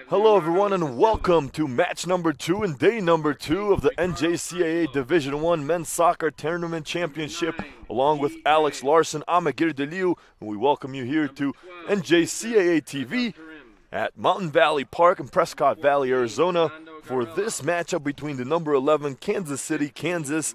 Hello everyone and welcome to match number 2 and day number 2 of the NJCAA Division I Men's Soccer Tournament Championship. Along with Alex Larson, I'm Agir Deliu, and we welcome you here to NJCAA TV at Mountain Valley Park in Prescott Valley, Arizona for this matchup between the number 11 Kansas City, Kansas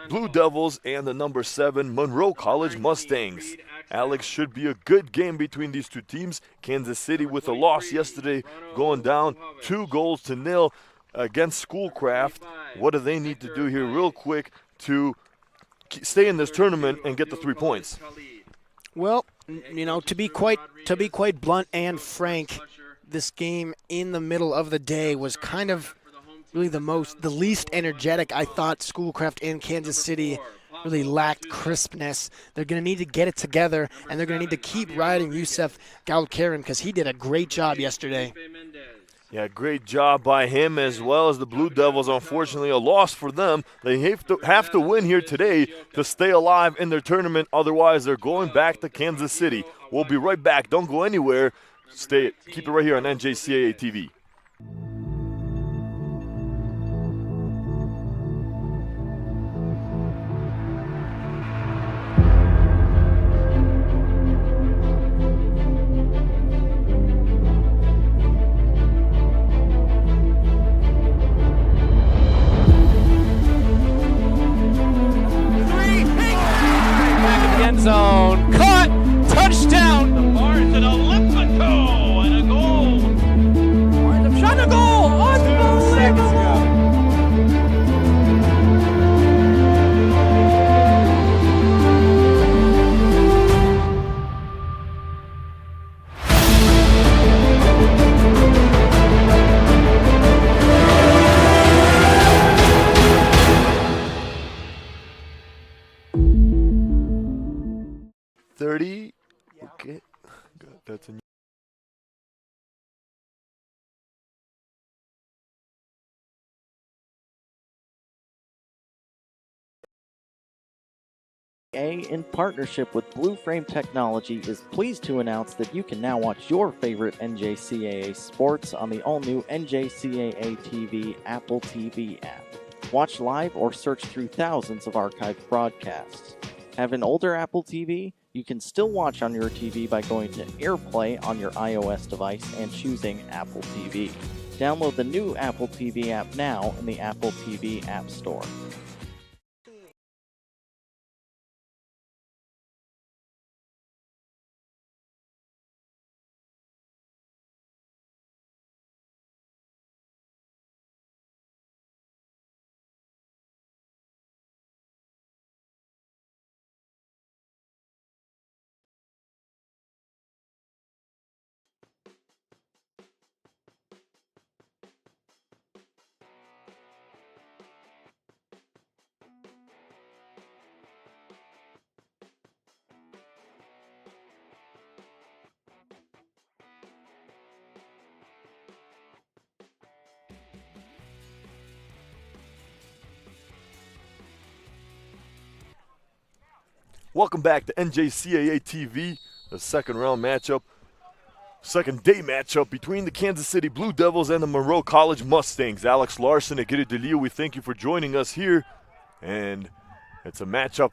Blue Devils and the number 7 Monroe College Mustangs. Alex, should be a good game between these two teams. Kansas City with a loss yesterday, going down 2-0 against Schoolcraft. What do they need to do here real quick to stay in this tournament and get the 3 points? Well, you know, to be quite blunt and frank, this game in the middle of the day was kind of really the least energetic. I thought Schoolcraft and Kansas City really lacked crispness. They're going to need to get it together, and they're going to need to keep riding Yusef Galkarim because he did a great job yesterday. Yeah, great job by him as well as the Blue Devils. Unfortunately, a loss for them. They have to win here today to stay alive in their tournament. Otherwise, they're going back to Kansas City. We'll be right back. Don't go anywhere. Keep it right here on NJCAA TV. Zone, caught, touchdown. The bar is an Olympico and a goal. Shot a goal, unbelievable. Okay, that's a in partnership with BlueFrame Technology is pleased to announce that you can now watch your favorite NJCAA sports on the all-new NJCAA TV Apple TV app. Watch live or search through thousands of archived broadcasts. Have an older Apple TV? You can still watch on your TV by going to AirPlay on your iOS device and choosing Apple TV. Download the new Apple TV app now in the Apple TV App Store. Welcome back to NJCAA TV, the second day matchup between the Kansas City Blue Devils and the Monroe College Mustangs. Alex Larson and Agir Deliu, we thank you for joining us here. And it's a matchup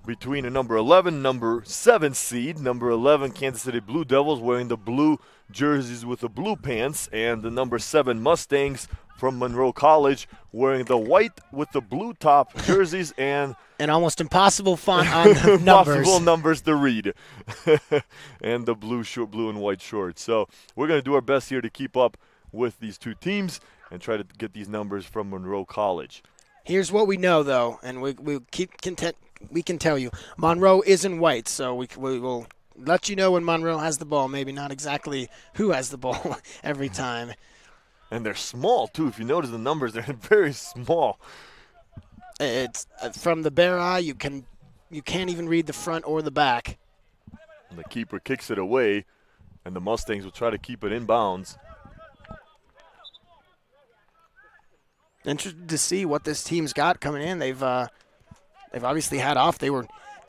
between a number 11, number 7 seed, number 11 Kansas City Blue Devils wearing the blue jerseys with the blue pants, and the number 7 Mustangs from Monroe College wearing the white with the blue top jerseys and an almost impossible font on the numbers. Impossible numbers to read. And the blue and white shorts. So we're going to do our best here to keep up with these two teams and try to get these numbers from Monroe College. Here's what we know, though, and we can tell you. Monroe isn't white, so we will let you know when Monroe has the ball. Maybe not exactly who has the ball every time. And they're small, too. If you notice the numbers, they're very small. It's from the bare eye, you can't even read the front or the back. And the keeper kicks it away, and the Mustangs will try to keep it in bounds. Interested to see what this team's got coming in. They've obviously had off. They were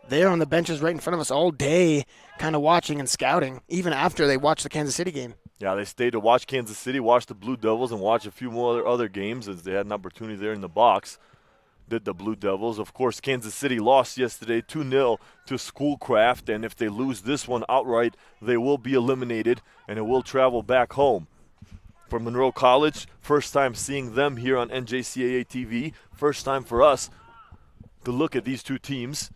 there on the benches right in front of us all day, kind of watching and scouting, even after they watched the Kansas City game. Yeah, they stayed to watch Kansas City, watch the Blue Devils, and watch a few more other games as they had an opportunity there in the box. Did the Blue Devils. Of course, Kansas City lost yesterday 2-0 to Schoolcraft, and if they lose this one outright, they will be eliminated, and it will travel back home. For Monroe College, first time seeing them here on NJCAA TV. First time for us to look at these two teams.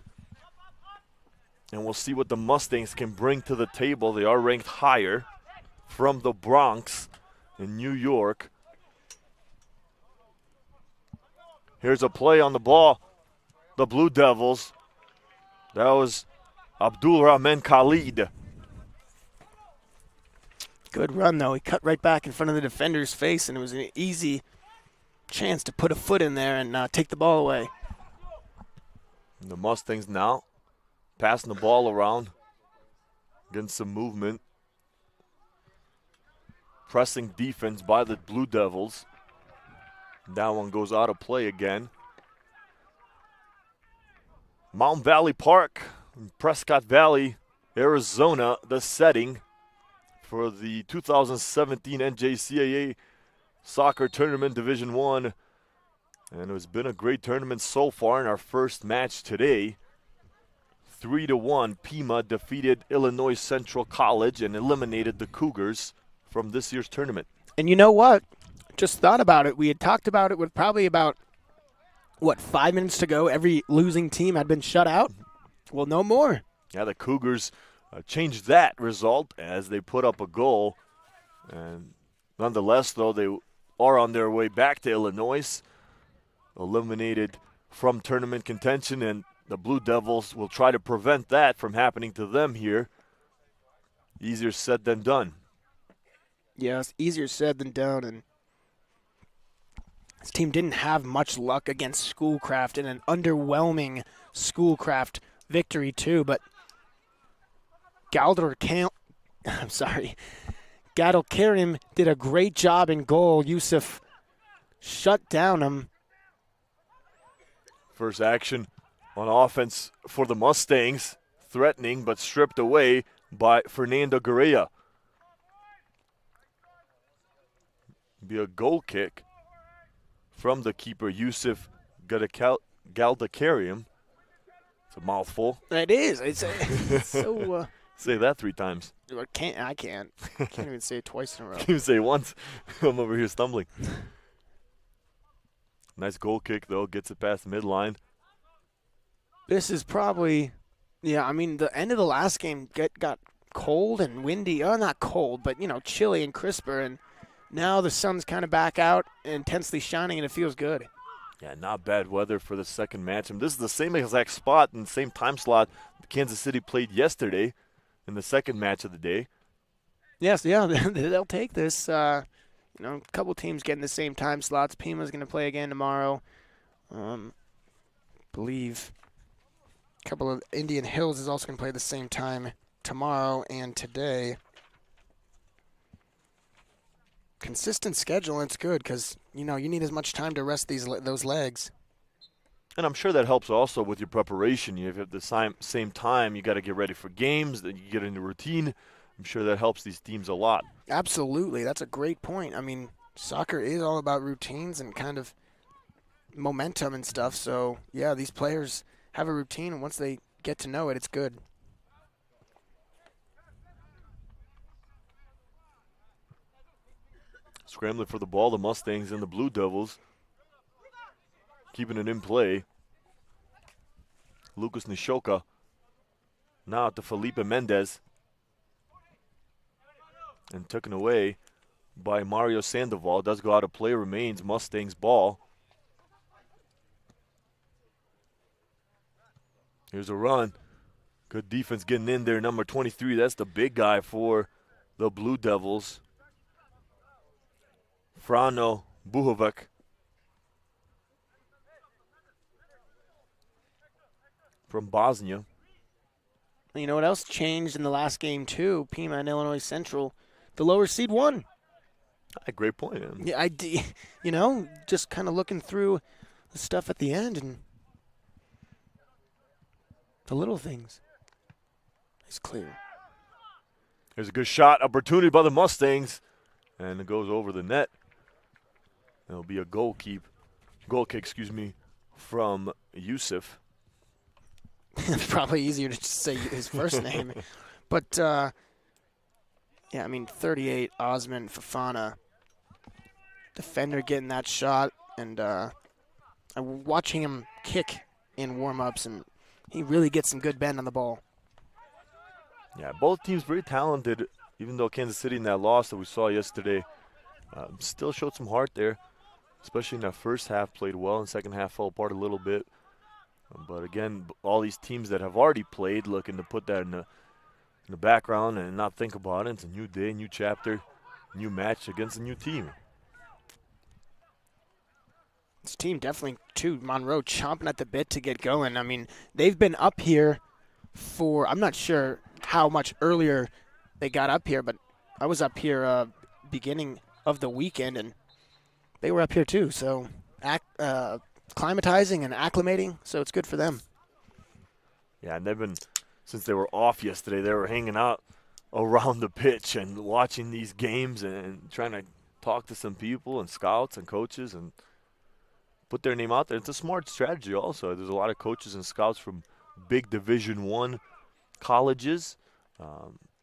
And we'll see what the Mustangs can bring to the table. They are ranked higher from the Bronx in New York. Here's a play on the ball. The Blue Devils. That was Abdul Rahman Khalid. Good run, though. He cut right back in front of the defender's face, and it was an easy chance to put a foot in there and take the ball away. And the Mustangs now passing the ball around. Getting some movement. Pressing defense by the Blue Devils. That one goes out of play again. Mountain Valley Park, Prescott Valley, Arizona, the setting for the 2017 NJCAA Soccer Tournament Division I. And it has been a great tournament so far in our first match today. 3-1, Pima defeated Illinois Central College and eliminated the Cougars from this year's tournament. And you know what? Just thought about it. We had talked about it with probably about, 5 minutes to go. Every losing team had been shut out. Well, no more. Yeah, the Cougars changed that result as they put up a goal. And nonetheless, though, they are on their way back to Illinois, eliminated from tournament contention, and the Blue Devils will try to prevent that from happening to them here. Easier said than done. Yes, easier said than done, and this team didn't have much luck against Schoolcraft in an underwhelming Schoolcraft victory too, but Gadol Karim did a great job in goal. Yusuf shut down him. First action on offense for the Mustangs, threatening but stripped away by Fernando Gurria. Be a goal kick from the keeper, Yusuf Galdakarian. It's a mouthful. It is. It's so. Say that 3 times. I can't even say it twice in a row. Can't even say it once. I'm over here stumbling. Nice goal kick, though. Gets it past the midline. This is probably, the end of the last game got cold and windy. Oh, not cold, but, chilly and crisper. And now the sun's kind of back out, intensely shining, and it feels good. Yeah, not bad weather for the second match. And this is the same exact spot and same time slot Kansas City played yesterday in the second match of the day. Yes, yeah, they'll take this. A couple teams getting the same time slots. Pima's going to play again tomorrow. Believe a couple of Indian Hills is also going to play the same time tomorrow and today. Consistent schedule, and it's good because, you need as much time to rest those legs. And I'm sure that helps also with your preparation. You have at the same time, you got to get ready for games, then you get into routine. I'm sure that helps these teams a lot. Absolutely. That's a great point. Soccer is all about routines and kind of momentum and stuff. So, yeah, these players have a routine, and once they get to know it, it's good. Scrambling for the ball, the Mustangs and the Blue Devils. Keeping it in play. Lucas Nishoka. Now to Felipe Mendez. And taken away by Mario Sandoval. Does go out of play, remains Mustangs ball. Here's a run. Good defense getting in there. Number 23, that's the big guy for the Blue Devils. Frano Buhovac. From Bosnia. You know what else changed in the last game, too? Pima and Illinois Central. The lower seed won. A great point, man. Yeah, just kind of looking through the stuff at the end and the little things. It's clear. Here's a good shot, opportunity by the Mustangs, and it goes over the net. It'll be a goal kick, from Yusuf. It's probably easier to just say his first name. But, yeah, I mean, 38, Osman Fofana. Defender getting that shot, and I'm watching him kick in warm-ups, and he really gets some good bend on the ball. Yeah, both teams very talented, even though Kansas City in that loss that we saw yesterday still showed some heart there, especially in that first half, played well, and second half fell apart a little bit. But again, all these teams that have already played looking to put that in the background and not think about it. It's a new day, new chapter, new match against a new team. This team definitely, too, Monroe chomping at the bit to get going. I mean, they've been up here for, I'm not sure how much earlier they got up here, but I was up here beginning of the weekend, and they were up here too. So acclimatizing and acclimating, so it's good for them. Yeah, and they've been, since they were off yesterday, they were hanging out around the pitch and watching these games and trying to talk to some people and scouts and coaches and put their name out there. It's a smart strategy also. There's a lot of coaches and scouts from big Division I colleges.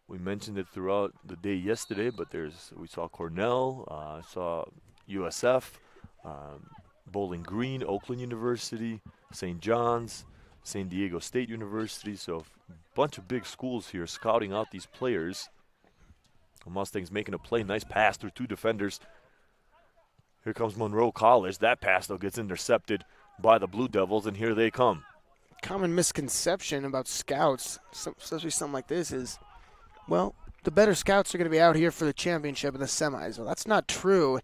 We mentioned it throughout the day yesterday, but we saw Cornell, saw USF, Bowling Green, Oakland University, St. John's, San Diego State University. So a bunch of big schools here scouting out these players. The Mustangs making a play. Nice pass through two defenders. Here comes Monroe College. That pass, though, gets intercepted by the Blue Devils, and here they come. Common misconception about scouts, especially something like this, is, well, the better scouts are going to be out here for the championship and the semis. Well, that's not true.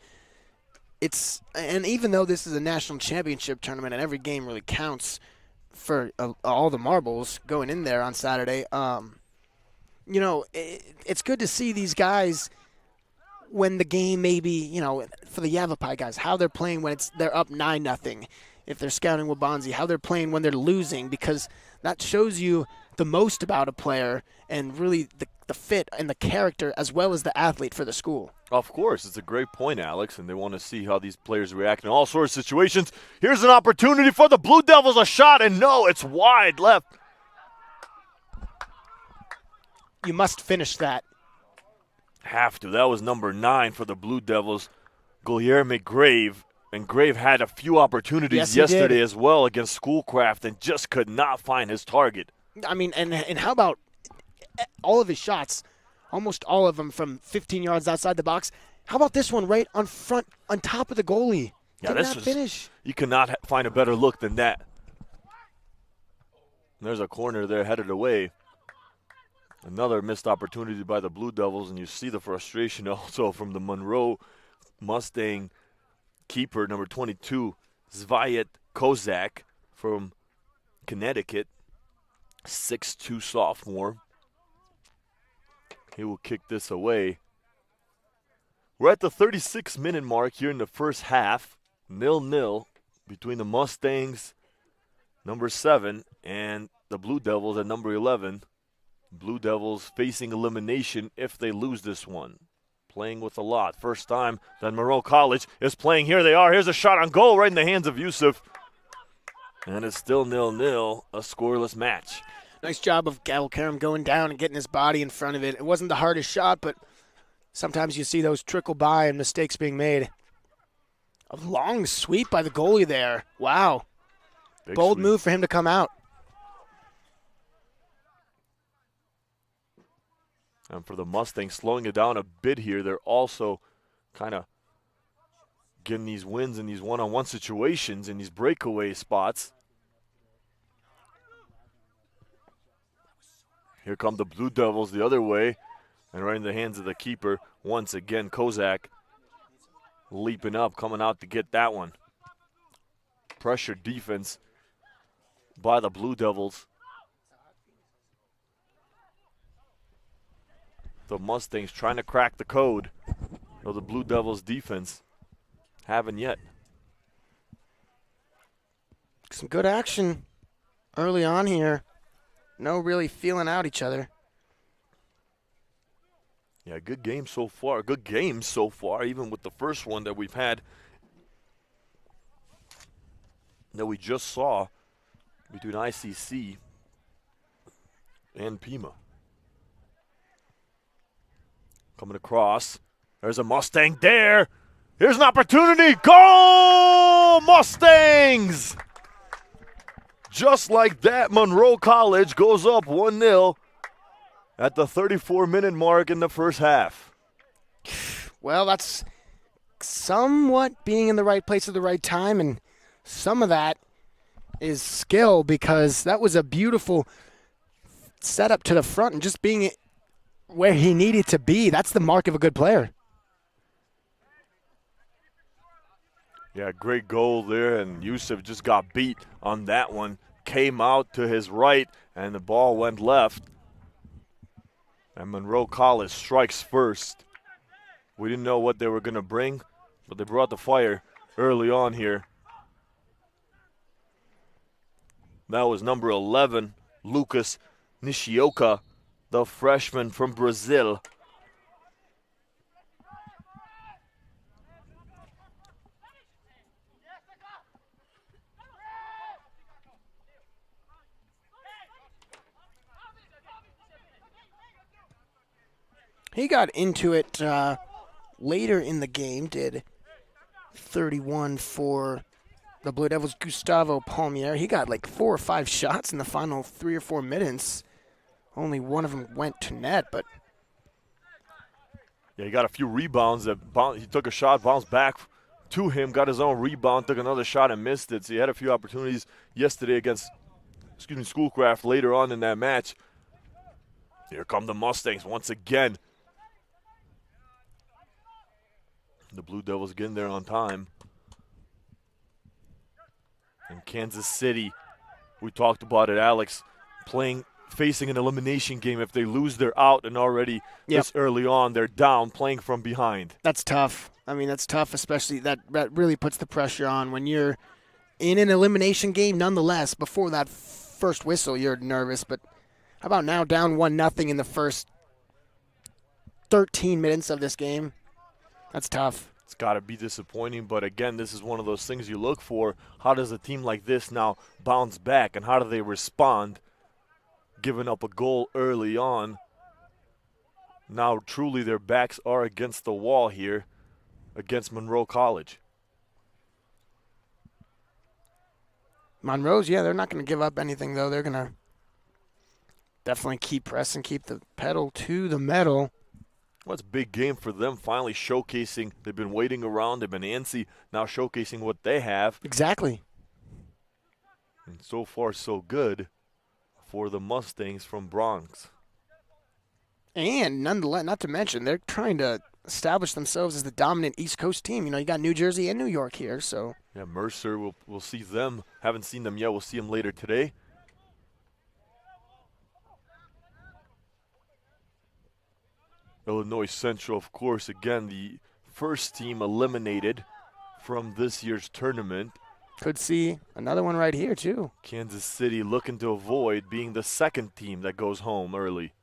And even though this is a national championship tournament and every game really counts for all the marbles going in there on Saturday, it's good to see these guys when the game maybe, for the Yavapai guys, how they're playing when they're up 9-0. If they're scouting Wabanzi, how they're playing when they're losing, because that shows you the most about a player and really the fit and the character as well as the athlete for the school. Of course. It's a great point, Alex, and they want to see how these players react in all sorts of situations. Here's an opportunity for the Blue Devils, a shot, and no, it's wide left. You must finish that. Have to. That was number 9 for the Blue Devils, Guilherme Grave. And Grave had a few opportunities yesterday as well against Schoolcraft and just could not find his target. I mean, and how about all of his shots, almost all of them from 15 yards outside the box? How about this one right on top of the goalie? Yeah, this was finish. You cannot find a better look than that. And there's a corner there headed away. Another missed opportunity by the Blue Devils, and you see the frustration also from the Monroe Mustang keeper, number 22, Zvayet Kozak from Connecticut, 6'2" sophomore. He will kick this away. We're at the 36-minute mark here in the first half, 0-0 between the Mustangs, number 7, and the Blue Devils at number 11. Blue Devils facing elimination if they lose this one. Playing with a lot. First time that Monroe College is playing. Here they are. Here's a shot on goal right in the hands of Yusuf. And it's still 0-0, a scoreless match. Nice job of Karam going down and getting his body in front of it. It wasn't the hardest shot, but sometimes you see those trickle by and mistakes being made. A long sweep by the goalie there. Wow. Bold move for him to come out. And for the Mustangs, slowing it down a bit here, they're also kind of getting these wins in these one-on-one situations in these breakaway spots. Here come the Blue Devils the other way, and right in the hands of the keeper. Once again, Kozak leaping up, coming out to get that one. Pressure defense by the Blue Devils. The Mustangs trying to crack the code of the Blue Devils defense. Haven't yet. Some good action early on here. No really feeling out each other. Yeah, good game so far. Good games so far, even with the first one that we've had, that we just saw between ICC and Pima. Coming across. There's a Mustang there. Here's an opportunity. Goal! Mustangs! Just like that, Monroe College goes up 1-0 at the 34-minute mark in the first half. Well, that's somewhat being in the right place at the right time, and some of that is skill, because that was a beautiful setup to the front and just being where he needed to be. That's the mark of a good player. Yeah, great goal there, and Yusuf just got beat on that one. Came out to his right, and the ball went left. And Monroe College strikes first. We didn't know what they were going to bring, but they brought the fire early on here. That was number 11, Lucas Nishioka, the freshman from Brazil. He got into it later in the game, did 31 for the Blue Devils, Gustavo Palmier. He got like 4 or 5 shots in the final 3 or 4 minutes. Only one of them went to net, but yeah, he got a few rebounds. He took a shot, bounced back to him, got his own rebound, took another shot and missed it. So he had a few opportunities yesterday against, Schoolcraft later on in that match. Here come the Mustangs once again. The Blue Devils getting there on time. And Kansas City, we talked about it, Alex, facing an elimination game. If they lose, they're out, and already this early on, they're down, playing from behind. That's tough. I mean, that's tough, especially that really puts the pressure on when you're in an elimination game. Nonetheless, before that first whistle, you're nervous. But how about now, down 1-0 in the first 13 minutes of this game? That's tough. It's got to be disappointing, but again, this is one of those things you look for. How does a team like this now bounce back, and how do they respond, giving up a goal early on? Now, truly, their backs are against the wall here against Monroe College. Monroe's, they're not going to give up anything, though. They're going to definitely keep pressing, keep the pedal to the metal. Well, it's a big game for them, finally showcasing. They've been waiting around. They've been antsy, now showcasing what they have. Exactly. And so far, so good for the Mustangs from Bronx. And nonetheless, not to mention, they're trying to establish themselves as the dominant East Coast team. You got New Jersey and New York here, so. Yeah, Mercer, we'll see them. Haven't seen them yet. We'll see them later today. Illinois Central, of course, again, the first team eliminated from this year's tournament. Could see another one right here, too. Kansas City looking to avoid being the second team that goes home early.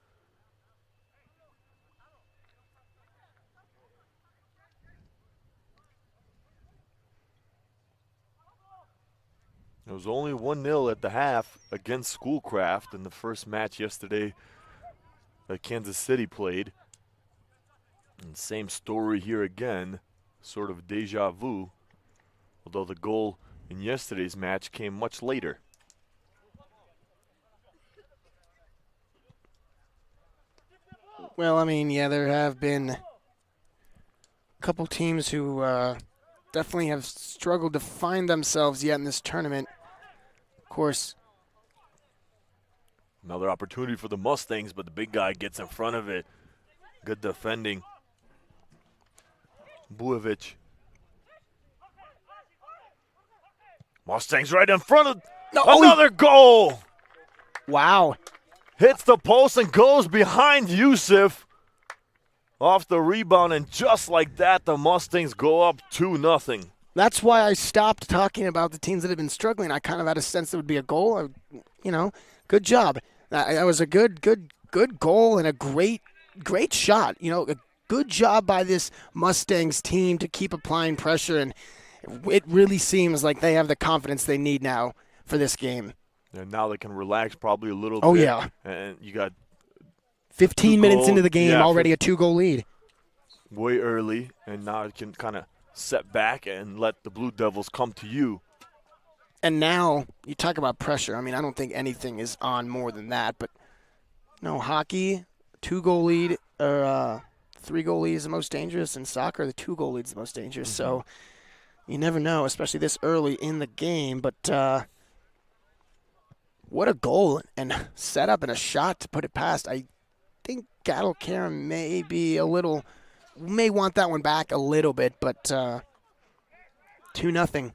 It was only 1-0 at the half against Schoolcraft in the first match yesterday that Kansas City played. And same story here again, sort of deja vu, although the goal in yesterday's match came much later. Well, I mean, there have been a couple teams who definitely have struggled to find themselves yet in this tournament. Of course. Another opportunity for the Mustangs, but the big guy gets in front of it. Good defending. Bujevic. Mustangs right in front of another goal. Wow. Hits the post and goes behind Yusuf. Off the rebound, and just like that, the Mustangs go up 2-0. That's why I stopped talking about the teams that have been struggling. I kind of had a sense it would be a goal. Good job. That was a good goal and a great great shot. A good job by this Mustangs team to keep applying pressure, and it really seems like they have the confidence they need now for this game. And now they can relax probably a little Oh, bit. yeah. And you got 15 minutes into the game, yeah, already a 2-goal lead. way early, and now it can kind of set back and let the Blue Devils come to you. And now you talk about pressure. I mean, I don't think anything is on more than that, but no, hockey, 2-goal lead or 3-goal lead is the most dangerous. In soccer, the 2-goal lead is the most dangerous. Mm-hmm. So you never know, especially this early in the game. But what a goal and setup and a shot to put it past. I think Gattle-Karen may want that one back a little bit, but 2-0.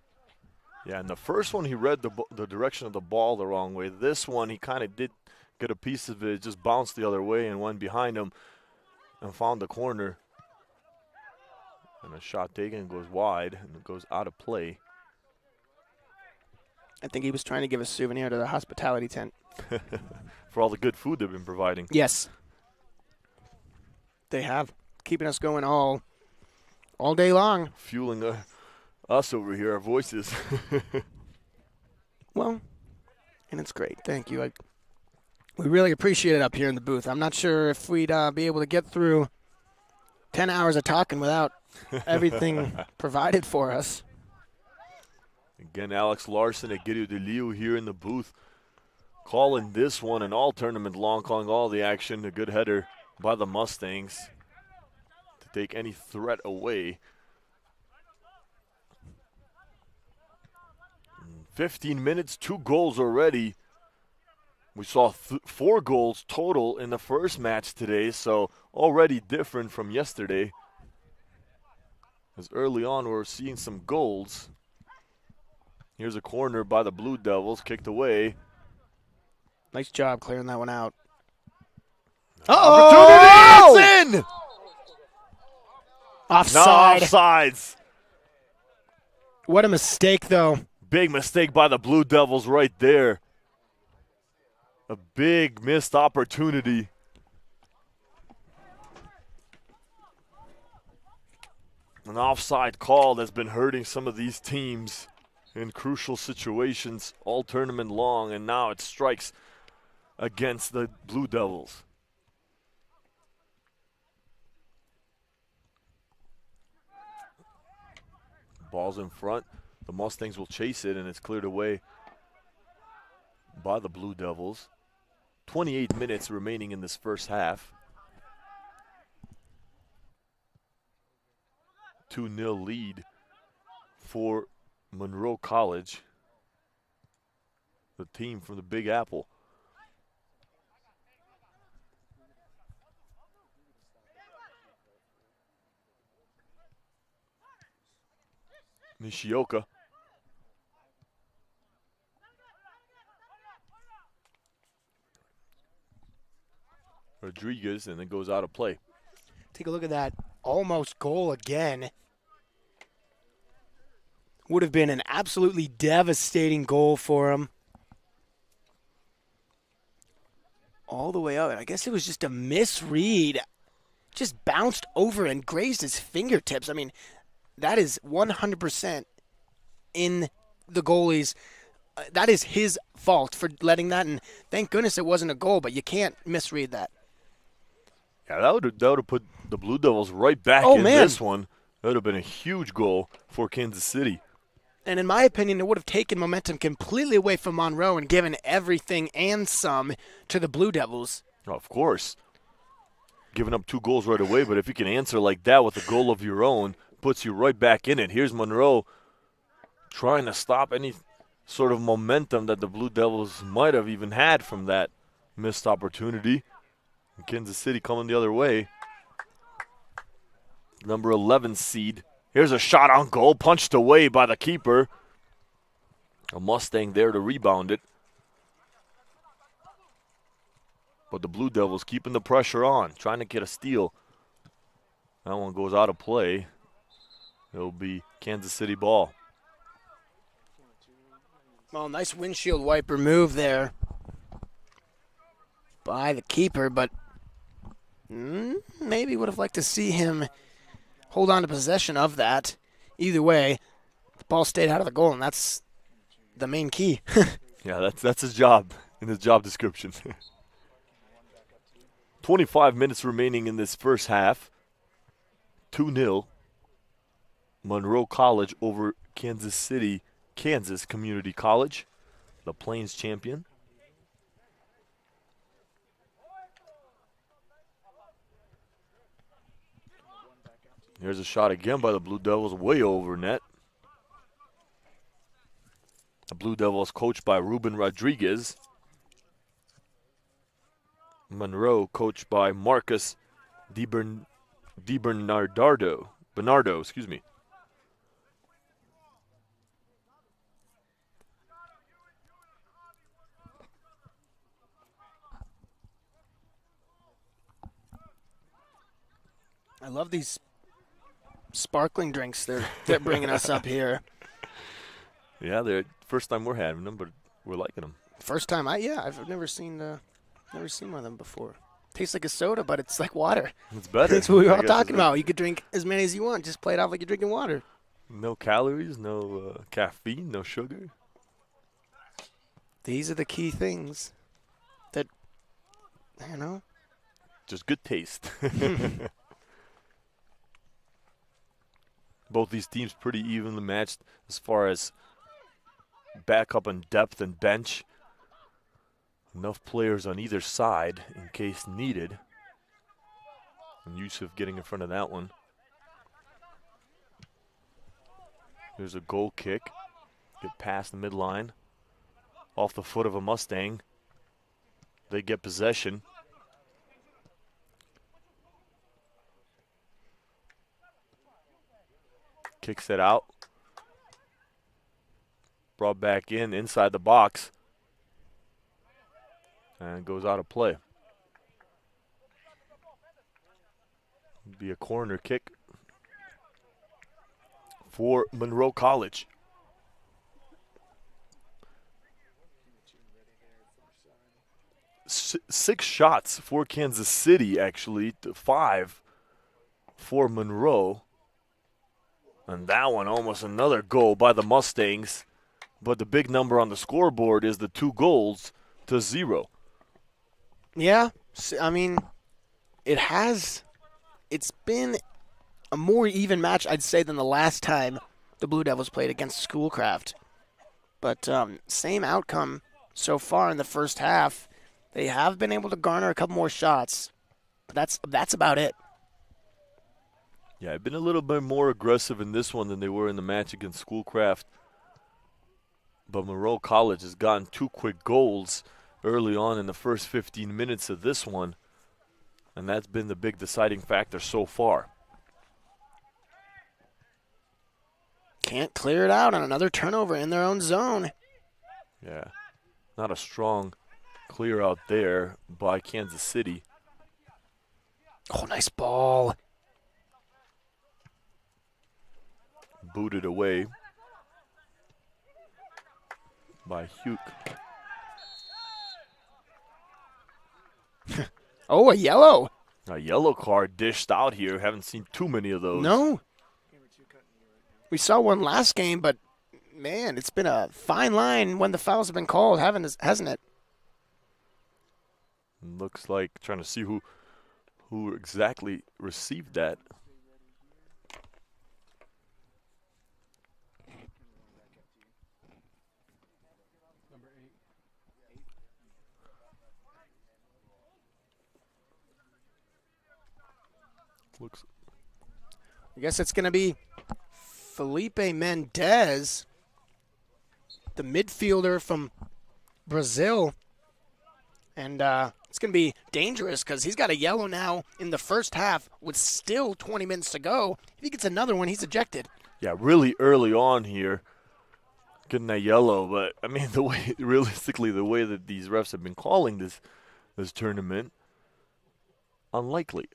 Yeah, and the first one he read the direction of the ball the wrong way. This one he kind of did get a piece of it, just bounced the other way and went behind him and found the corner. And a shot taken goes wide and it goes out of play. I think he was trying to give a souvenir to the hospitality tent. For all the good food they've been providing. Yes. They have. Keeping us going all day long. Fueling us over here, our voices. Well, and it's great. Thank you. We really appreciate it up here in the booth. I'm not sure if we'd be able to get through 10 hours of talking without everything provided for us. Again, Alex Larson and Gideon DeLeo here in the booth, calling this one and all tournament long, calling all the action. A good header by the Mustangs to take any threat away. 15 minutes, 2 goals already. We saw 4 goals total in the first match today, so already different from yesterday. As early on we're seeing some goals. Here's a corner by the Blue Devils, kicked away. Nice job clearing that one out. Opportunity, it's in! Offside. No offsides. What a mistake, though. Big mistake by the Blue Devils right there. A big missed opportunity. An offside call that's been hurting some of these teams in crucial situations all tournament long, and now it strikes against the Blue Devils. Ball's in front. The Mustangs will chase it, and it's cleared away by the Blue Devils. 28 minutes remaining in this first half. 2-0 lead for Monroe College, the team from the Big Apple. Nishioka. Rodriguez, and it goes out of play. Take a look at that almost goal again. Would have been an absolutely devastating goal for him. All the way up. I guess it was just a misread. Just bounced over and grazed his fingertips. I mean, that is 100% in the goalie's. That is his fault for letting that, and thank goodness it wasn't a goal, but you can't misread that. Yeah, that would have put the Blue Devils right back in this one. That would have been a huge goal for Kansas City. And in my opinion, it would have taken momentum completely away from Monroe and given everything and some to the Blue Devils. Oh, of course. Giving up 2 goals right away, but if you can answer like that with a goal of your own, puts you right back in it. Here's Monroe trying to stop any sort of momentum that the Blue Devils might have even had from that missed opportunity. And Kansas City coming the other way. Number 11 seed. Here's a shot on goal, punched away by the keeper. A Mustang there to rebound it. But the Blue Devils keeping the pressure on, trying to get a steal. That one goes out of play. It'll be Kansas City ball. Well, nice windshield wiper move there by the keeper, but Maybe would have liked to see him hold on to possession of that. Either way, the ball stayed out of the goal, and that's the main key. Yeah, that's his job in his job description. 25 minutes remaining in this first half. 2-0. Monroe College over Kansas Community College, the Plains champion. Here's a shot again by the Blue Devils, way over net. The Blue Devils coached by Ruben Rodriguez. Monroe coached by Marcus Bernardo, excuse me. I love these sparkling drinks they're bringing us up here. Yeah, they're first time we're having them, but we're liking them. First time, I've never seen one of them before. Tastes like a soda, but it's like water. It's better. That's what we were all talking about. You could drink as many as you want. Just play it off like you're drinking water. No calories, no caffeine, no sugar. These are the key things that, Just good taste. Both these teams pretty evenly matched as far as backup and depth and bench. Enough players on either side in case needed. And Yusuf getting in front of that one. There's a goal kick. Get past the midline. Off the foot of a Mustang. They get possession. Kicks it out. Brought back inside the box. And goes out of play. Be a corner kick for Monroe College. Six shots for Kansas City, actually, to 5 for Monroe. And that one, almost another goal by the Mustangs. But the big number on the scoreboard is the 2 goals to 0. Yeah, I mean, it's been a more even match, I'd say, than the last time the Blue Devils played against Schoolcraft. But same outcome so far in the first half. They have been able to garner a couple more shots, but that's about it. Yeah, I've been a little bit more aggressive in this one than they were in the match against Schoolcraft. But Monroe College has gotten 2 quick goals early on in the first 15 minutes of this one, and that's been the big deciding factor so far. Can't clear it out on another turnover in their own zone. Yeah, not a strong clear out there by Kansas City. Oh, nice ball. Booted away by Hugh. Oh, a yellow. A yellow card dished out here. Haven't seen too many of those. No. We saw one last game, but, man, it's been a fine line when the fouls have been called, hasn't it? Looks like trying to see who exactly received that. I guess it's going to be Felipe Mendez, the midfielder from Brazil. And it's going to be dangerous because he's got a yellow now in the first half with still 20 minutes to go. If he gets another one, he's ejected. Yeah, really early on here, getting that yellow. But, I mean, realistically, the way that these refs have been calling this tournament, unlikely.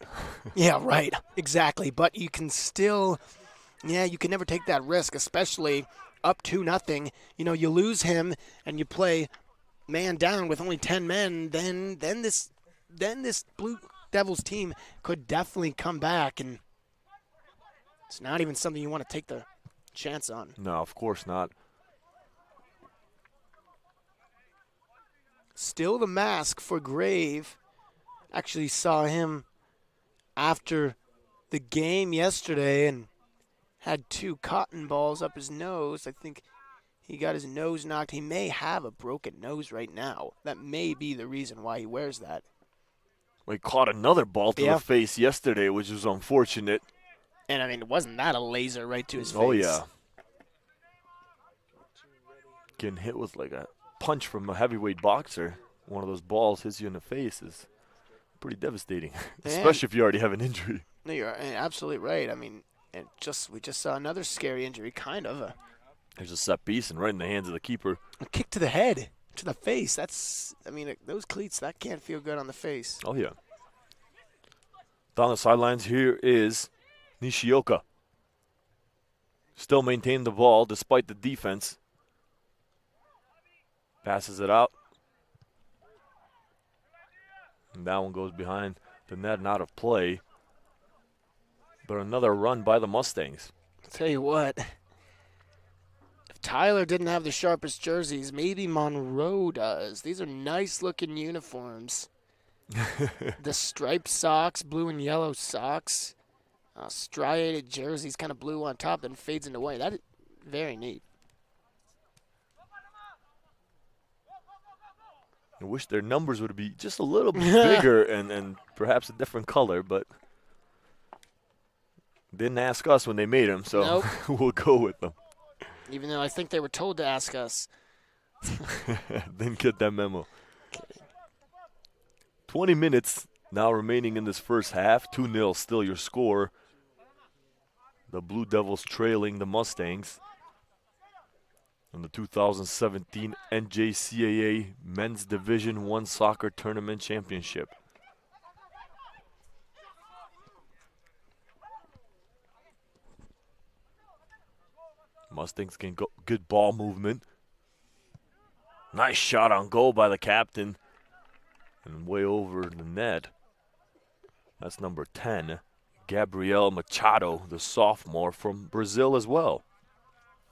Yeah, right. Exactly. But you can still, you can never take that risk, especially up 2-0. You know, you lose him and you play man down with only 10 men, then this Blue Devils team could definitely come back, and it's not even something you want to take the chance on. No, of course not. Still the mask for Grave. Actually saw him after the game yesterday and had 2 cotton balls up his nose. I think he got his nose knocked. He may have a broken nose right now. That may be the reason why he wears that. We caught another ball to Yeah. the face yesterday, which was unfortunate. And, I mean, wasn't that a laser right to his face? Oh, yeah. Getting hit with like a punch from a heavyweight boxer. One of those balls hits you in the face is pretty devastating, especially if you already have an injury. No, you're absolutely right. I mean, we just saw another scary injury, kind of. There's a set piece and right in the hands of the keeper. A kick to the head, to the face. Those cleats, that can't feel good on the face. Oh, yeah. Down the sidelines here is Nishioka. Still maintaining the ball despite the defense. Passes it out. And that one goes behind the net and out of play. But another run by the Mustangs. I'll tell you what. If Tyler didn't have the sharpest jerseys, maybe Monroe does. These are nice-looking uniforms. The striped socks, blue and yellow socks, striated jerseys, kind of blue on top, then fades into white. That is very neat. I wish their numbers would be just a little bit bigger and perhaps a different color, but didn't ask us when they made them, so Nope. we'll go with them. Even though I think they were told to ask us. Didn't get that memo. 20 minutes now remaining in this first half. 2-0 still your score. The Blue Devils trailing the Mustangs in the 2017 NJCAA Men's Division I Soccer Tournament Championship. Mustangs can go. Good ball movement. Nice shot on goal by the captain. And way over the net. That's number 10, Gabriel Machado, the sophomore from Brazil as well.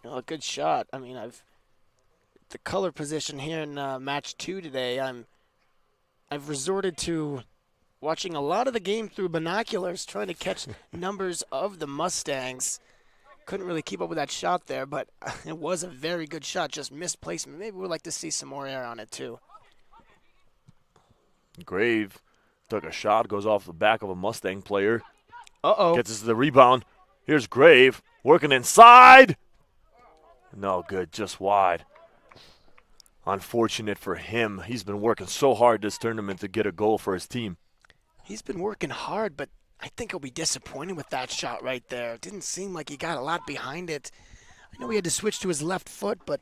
A good shot. I mean, the color position here in match 2 today. I've resorted to watching a lot of the game through binoculars, trying to catch numbers of the Mustangs. Couldn't really keep up with that shot there, but it was a very good shot, just misplacement. Maybe we'd like to see some more air on it too. Grave took a shot, goes off the back of a Mustang player. Uh-oh. Gets us the rebound. Here's Grave working inside. No good, just wide. Unfortunate for him. He's been working so hard this tournament to get a goal for his team. He's been working hard, but I think he'll be disappointed with that shot right there. It didn't seem like he got a lot behind it. I know he had to switch to his left foot, but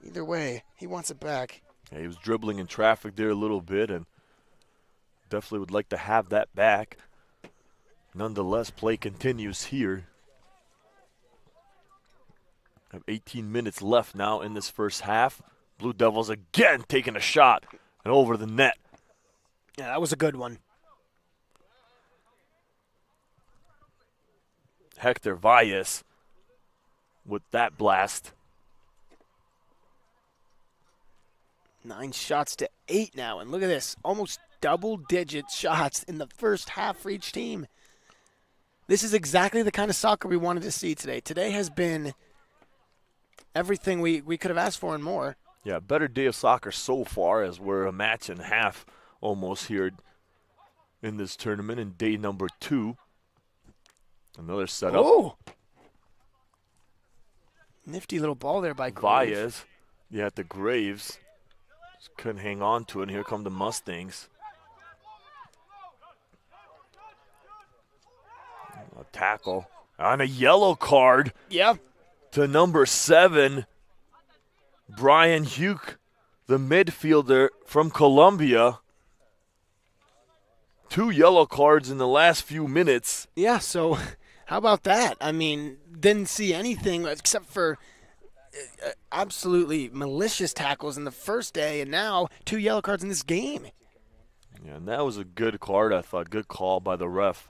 either way, he wants it back. Yeah, he was dribbling in traffic there a little bit and definitely would like to have that back. Nonetheless, play continues here. Have 18 minutes left now in this first half. Blue Devils again taking a shot and over the net. Yeah, that was a good one. Hector Valles with that blast. 9 shots to 8 now, and look at this. Almost double-digit shots in the first half for each team. This is exactly the kind of soccer we wanted to see today. Today has been everything we could have asked for and more. Yeah, better day of soccer so far as we're a match and a half almost here in this tournament in day number 2. Another setup. Oh! Nifty little ball there by Grave. Valles. Yeah, the Graves. Just couldn't hang on to it, and here come the Mustangs. A tackle. On a yellow card Yeah. to number 7, Brian Huke, the midfielder from Colombia. 2 yellow cards in the last few minutes. Yeah, so how about that? I mean, didn't see anything except for absolutely malicious tackles in the first day, and now 2 yellow cards in this game. Yeah, and that was a good card, I thought. Good call by the ref.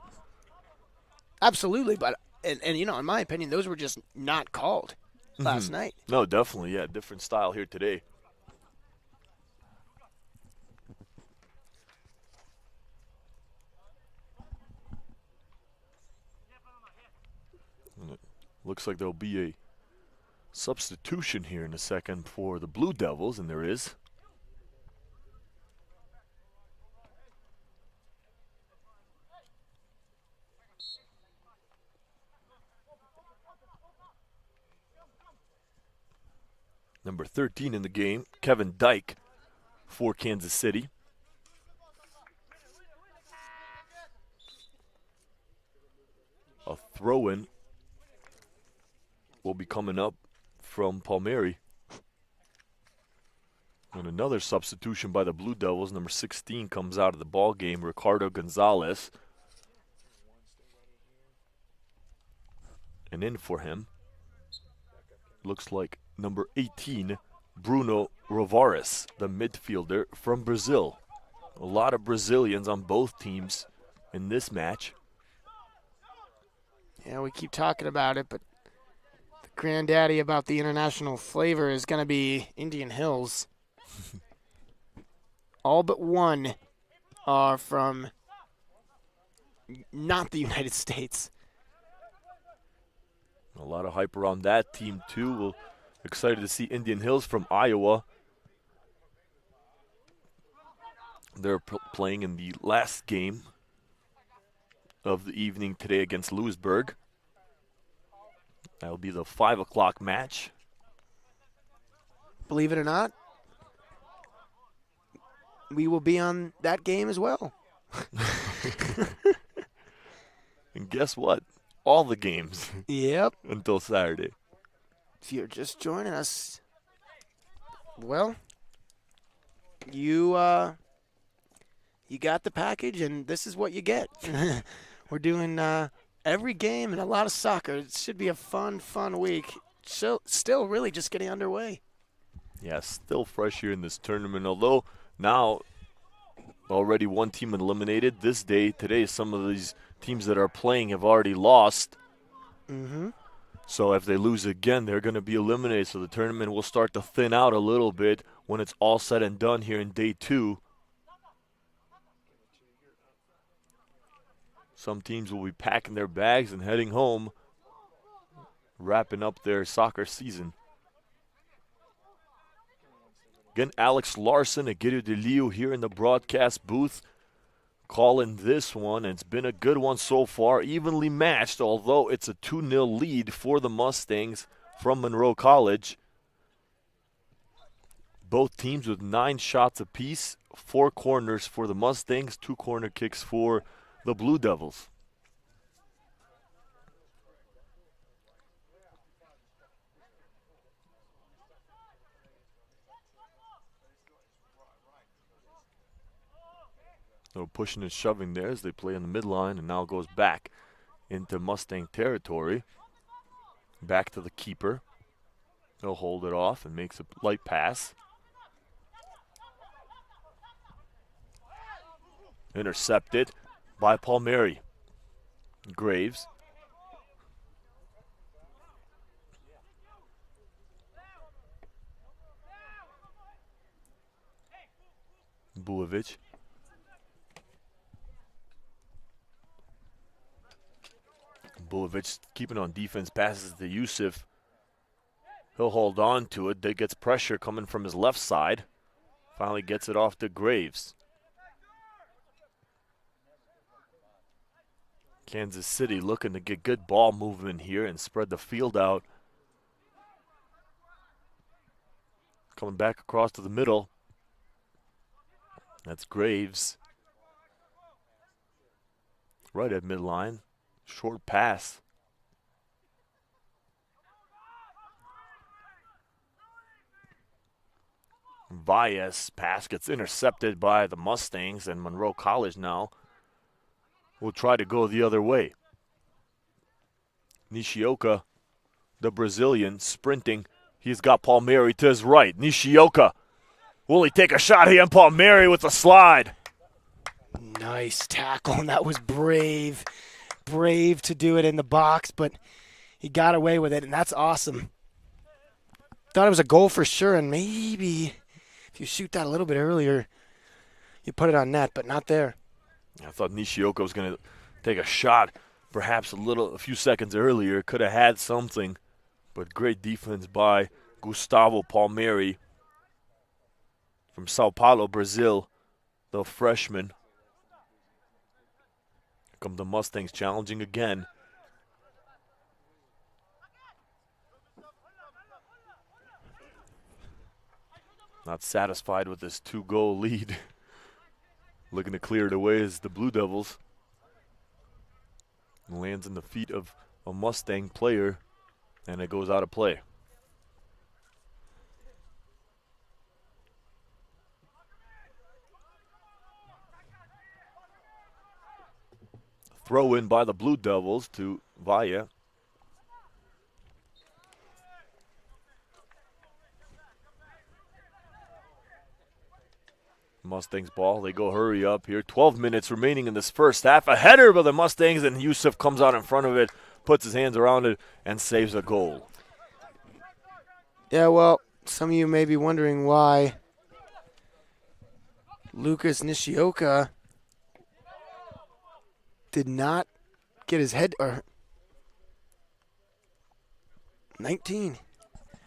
Absolutely, but and in my opinion, those were just not called last night. No, definitely, yeah, different style here today. And it looks like there'll be a substitution here in a second for the Blue Devils, and there is. Number 13 in the game, Kevin Dyke for Kansas City. A throw-in will be coming up from Palmieri. And another substitution by the Blue Devils. Number 16 comes out of the ball game, Ricardo Gonzalez. And in for him looks like number 18, Bruno Rovares, the midfielder from Brazil. A lot of Brazilians on both teams in this match. Yeah, we keep talking about it, but the granddaddy about the international flavor is going to be Indian Hills. All but one are from not the United States. A lot of hype around that team, too. We're excited to see Indian Hills from Iowa. They're playing in the last game of the evening today against Lewisburg. That'll be the 5 o'clock match. Believe it or not, we will be on that game as well. And guess what? All the games. Yep. Until Saturday. If you're just joining us, well, you got the package, and this is what you get. We're doing every game and a lot of soccer. It should be a fun week. Still really just getting underway. Yeah, still fresh here in this tournament, although now already one team eliminated. Today, some of these teams that are playing have already lost. Mm-hmm. So if they lose again, they're going to be eliminated. So the tournament will start to thin out a little bit when it's all said and done here in day 2. Some teams will be packing their bags and heading home, wrapping up their soccer season. Again, Alex Larson and Gideon DeLeo here in the broadcast booth, calling this one. It's been a good one so far, evenly matched, although it's a 2-0 lead for the Mustangs from Monroe College. Both teams with 9 shots apiece, 4 corners for the Mustangs, 2 corner kicks for the Blue Devils. So pushing and shoving there as they play in the midline, and now goes back into Mustang territory. Back to the keeper. He'll hold it off and makes a light pass. Intercepted by Palmieri. Graves. Buovic. Buovic keeping on defense, passes to Yusuf. He'll hold on to it. That gets pressure coming from his left side. Finally gets it off to Graves. Kansas City looking to get good ball movement here and spread the field out. Coming back across to the middle. That's Graves. Right at midline. Short pass. Valles pass gets intercepted by the Mustangs, and Monroe College now will try to go the other way. Nishioka, the Brazilian, sprinting. He's got Palmieri to his right. Nishioka, will he take a shot here? And Palmieri with a slide. Nice tackle, and that was brave. Brave to do it in the box, but he got away with it, and that's awesome. Thought it was a goal for sure, and maybe if you shoot that a little bit earlier, you put it on net, but not there. I thought Nishioka was going to take a shot perhaps a few seconds earlier. Could have had something, but great defense by Gustavo Palmieri from Sao Paulo, Brazil, the freshman. Here come the Mustangs challenging again. Not satisfied with this 2-goal lead. Looking to clear it away is the Blue Devils. Lands in the feet of a Mustang player, and it goes out of play. Throw in by the Blue Devils to Valle. Mustangs ball. They go hurry up here. 12 minutes remaining in this first half. A header by the Mustangs, and Yusuf comes out in front of it, puts his hands around it, and saves a goal. Yeah, well, some of you may be wondering why Lucas Nishioka did not get his head, or 19.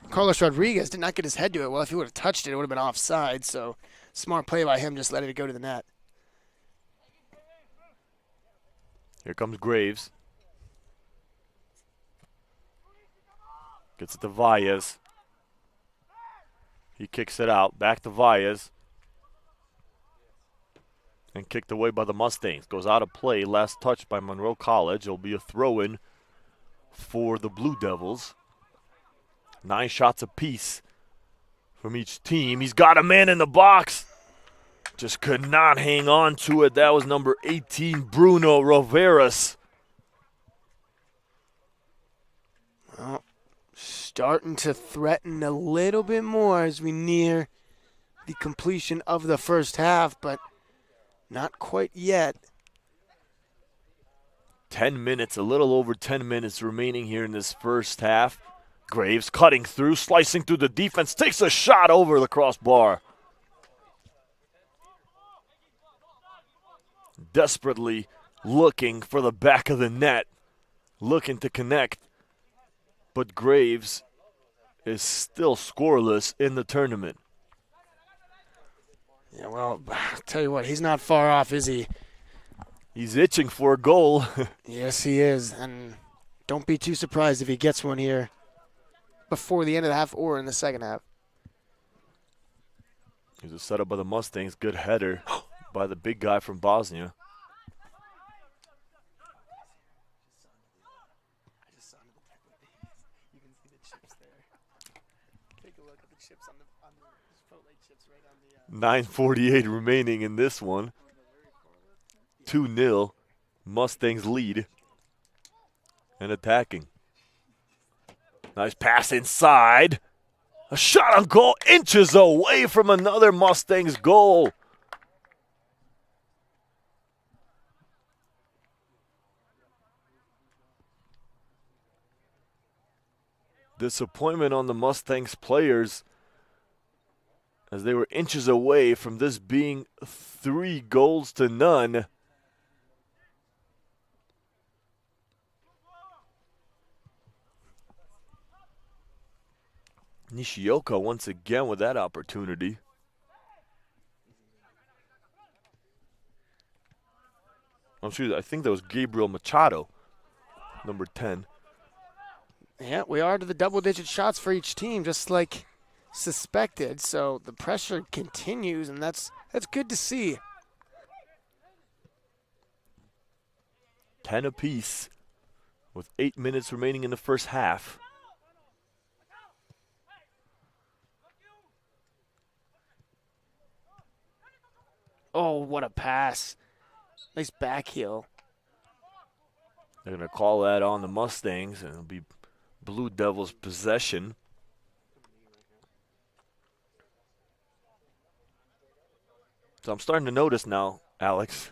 Carlos Rodriguez did not get his head to it. Well, if he would have touched it, it would have been offside, so smart play by him, just letting it go to the net. Here comes Graves. Gets it to Valles. He kicks it out. Back to Valles. And kicked away by the Mustangs. Goes out of play. Last touch by Monroe College. It'll be a throw-in for the Blue Devils. 9 shots apiece from each team. He's got a man in the box. Just could not hang on to it. That was number 18, Bruno Roveras. Well, starting to threaten a little bit more as we near the completion of the first half, but not quite yet. 10 minutes, a little over 10 minutes remaining here in this first half. Graves cutting through, slicing through the defense, takes a shot over the crossbar. Desperately looking for the back of the net, looking to connect. But Graves is still scoreless in the tournament. Yeah, well, I'll tell you what, he's not far off, is he? He's itching for a goal. Yes, he is, and don't be too surprised if he gets one here before the end of the half or in the second half. Here's a setup by the Mustangs. Good header by the big guy from Bosnia. You can see the chips there. Take a look at the chips on the Chipotle chips right on the 9:48 remaining in this one. 2-0. Mustangs lead. And attacking. Nice pass inside. A shot on goal, inches away from another Mustangs goal. Disappointment on the Mustangs players as they were inches away from this being 3-0. Nishioka once again with that opportunity. I think that was Gabriel Machado, number 10. Yeah, we are to the double-digit shots for each team, just like suspected. So the pressure continues, and that's good to see. 10 apiece with 8 minutes remaining in the first half. Oh, what a pass. Nice back heel. They're going to call that on the Mustangs, and it'll be Blue Devils' possession. So I'm starting to notice now, Alex,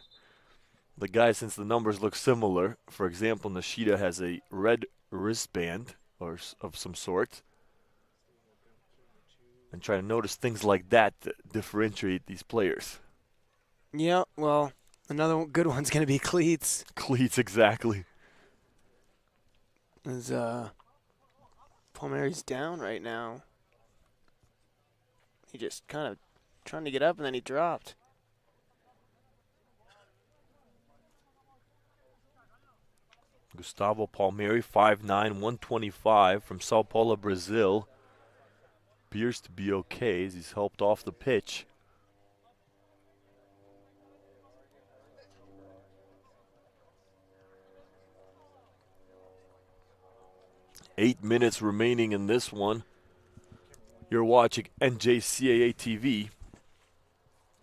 the guys, since the numbers look similar, for example, Nishida has a red wristband of some sort. And try to notice things like that to differentiate these players. Yeah, well, another good one's going to be cleats. Cleats, exactly. As Palmieri's down right now. He just kind of trying to get up, and then he dropped. Gustavo Palmieri, 5'9", 125 from Sao Paulo, Brazil. Appears to be okay as he's helped off the pitch. Eight minutes remaining in this one. You're watching NJCAA TV.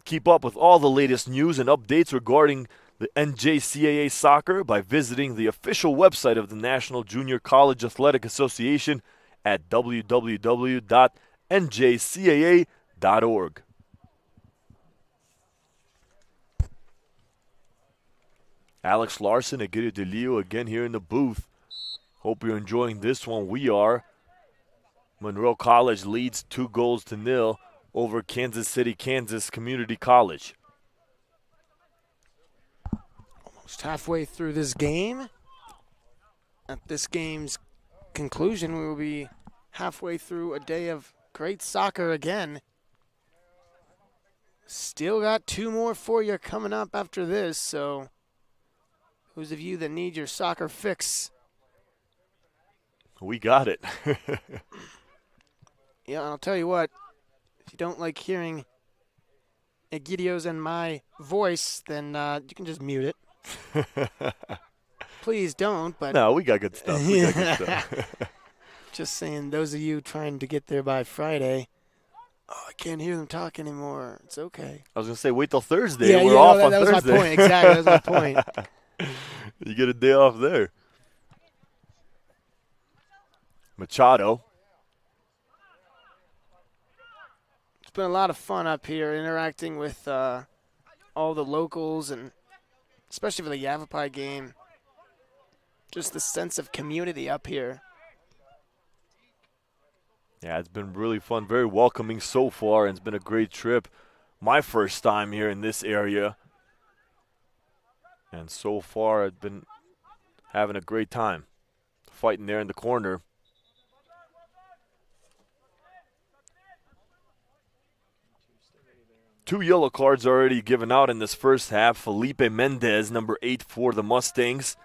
Keep up with all the latest news and updates regarding the NJCAA soccer by visiting the official website of the National Junior College Athletic Association at www.njcaa.org. Alex Larson and Giri DeLeo again here in the booth. Hope you're enjoying this one. We are. Monroe College leads 2-0 over Kansas City, Kansas Community College. Almost halfway through this game. At this game's conclusion, we will be halfway through a day of great soccer again. Still got two more for you coming up after this, so those of you that need your soccer fix, we got it. yeah, I'll tell you what, if you don't like hearing Egidio's and my voice, then you can just mute it. Please don't, but no, we got good stuff. We got good stuff. Just saying, those of you trying to get there by Friday, I can't hear them talk anymore. It's okay. I was going to say, wait till Thursday. Yeah, We're off on that Thursday. was my point. Exactly, that was my point. You get a day off there. Machado. It's been a lot of fun up here interacting with all the locals, and especially for the Yavapai game. Just the sense of community up here. Yeah, it's been really fun, very welcoming so far, and it's been a great trip. My first time here in this area. And so far, I've been having a great time. Fighting there in the corner. Two yellow cards already given out in this first half. Felipe Mendez, number 8 for the Mustangs,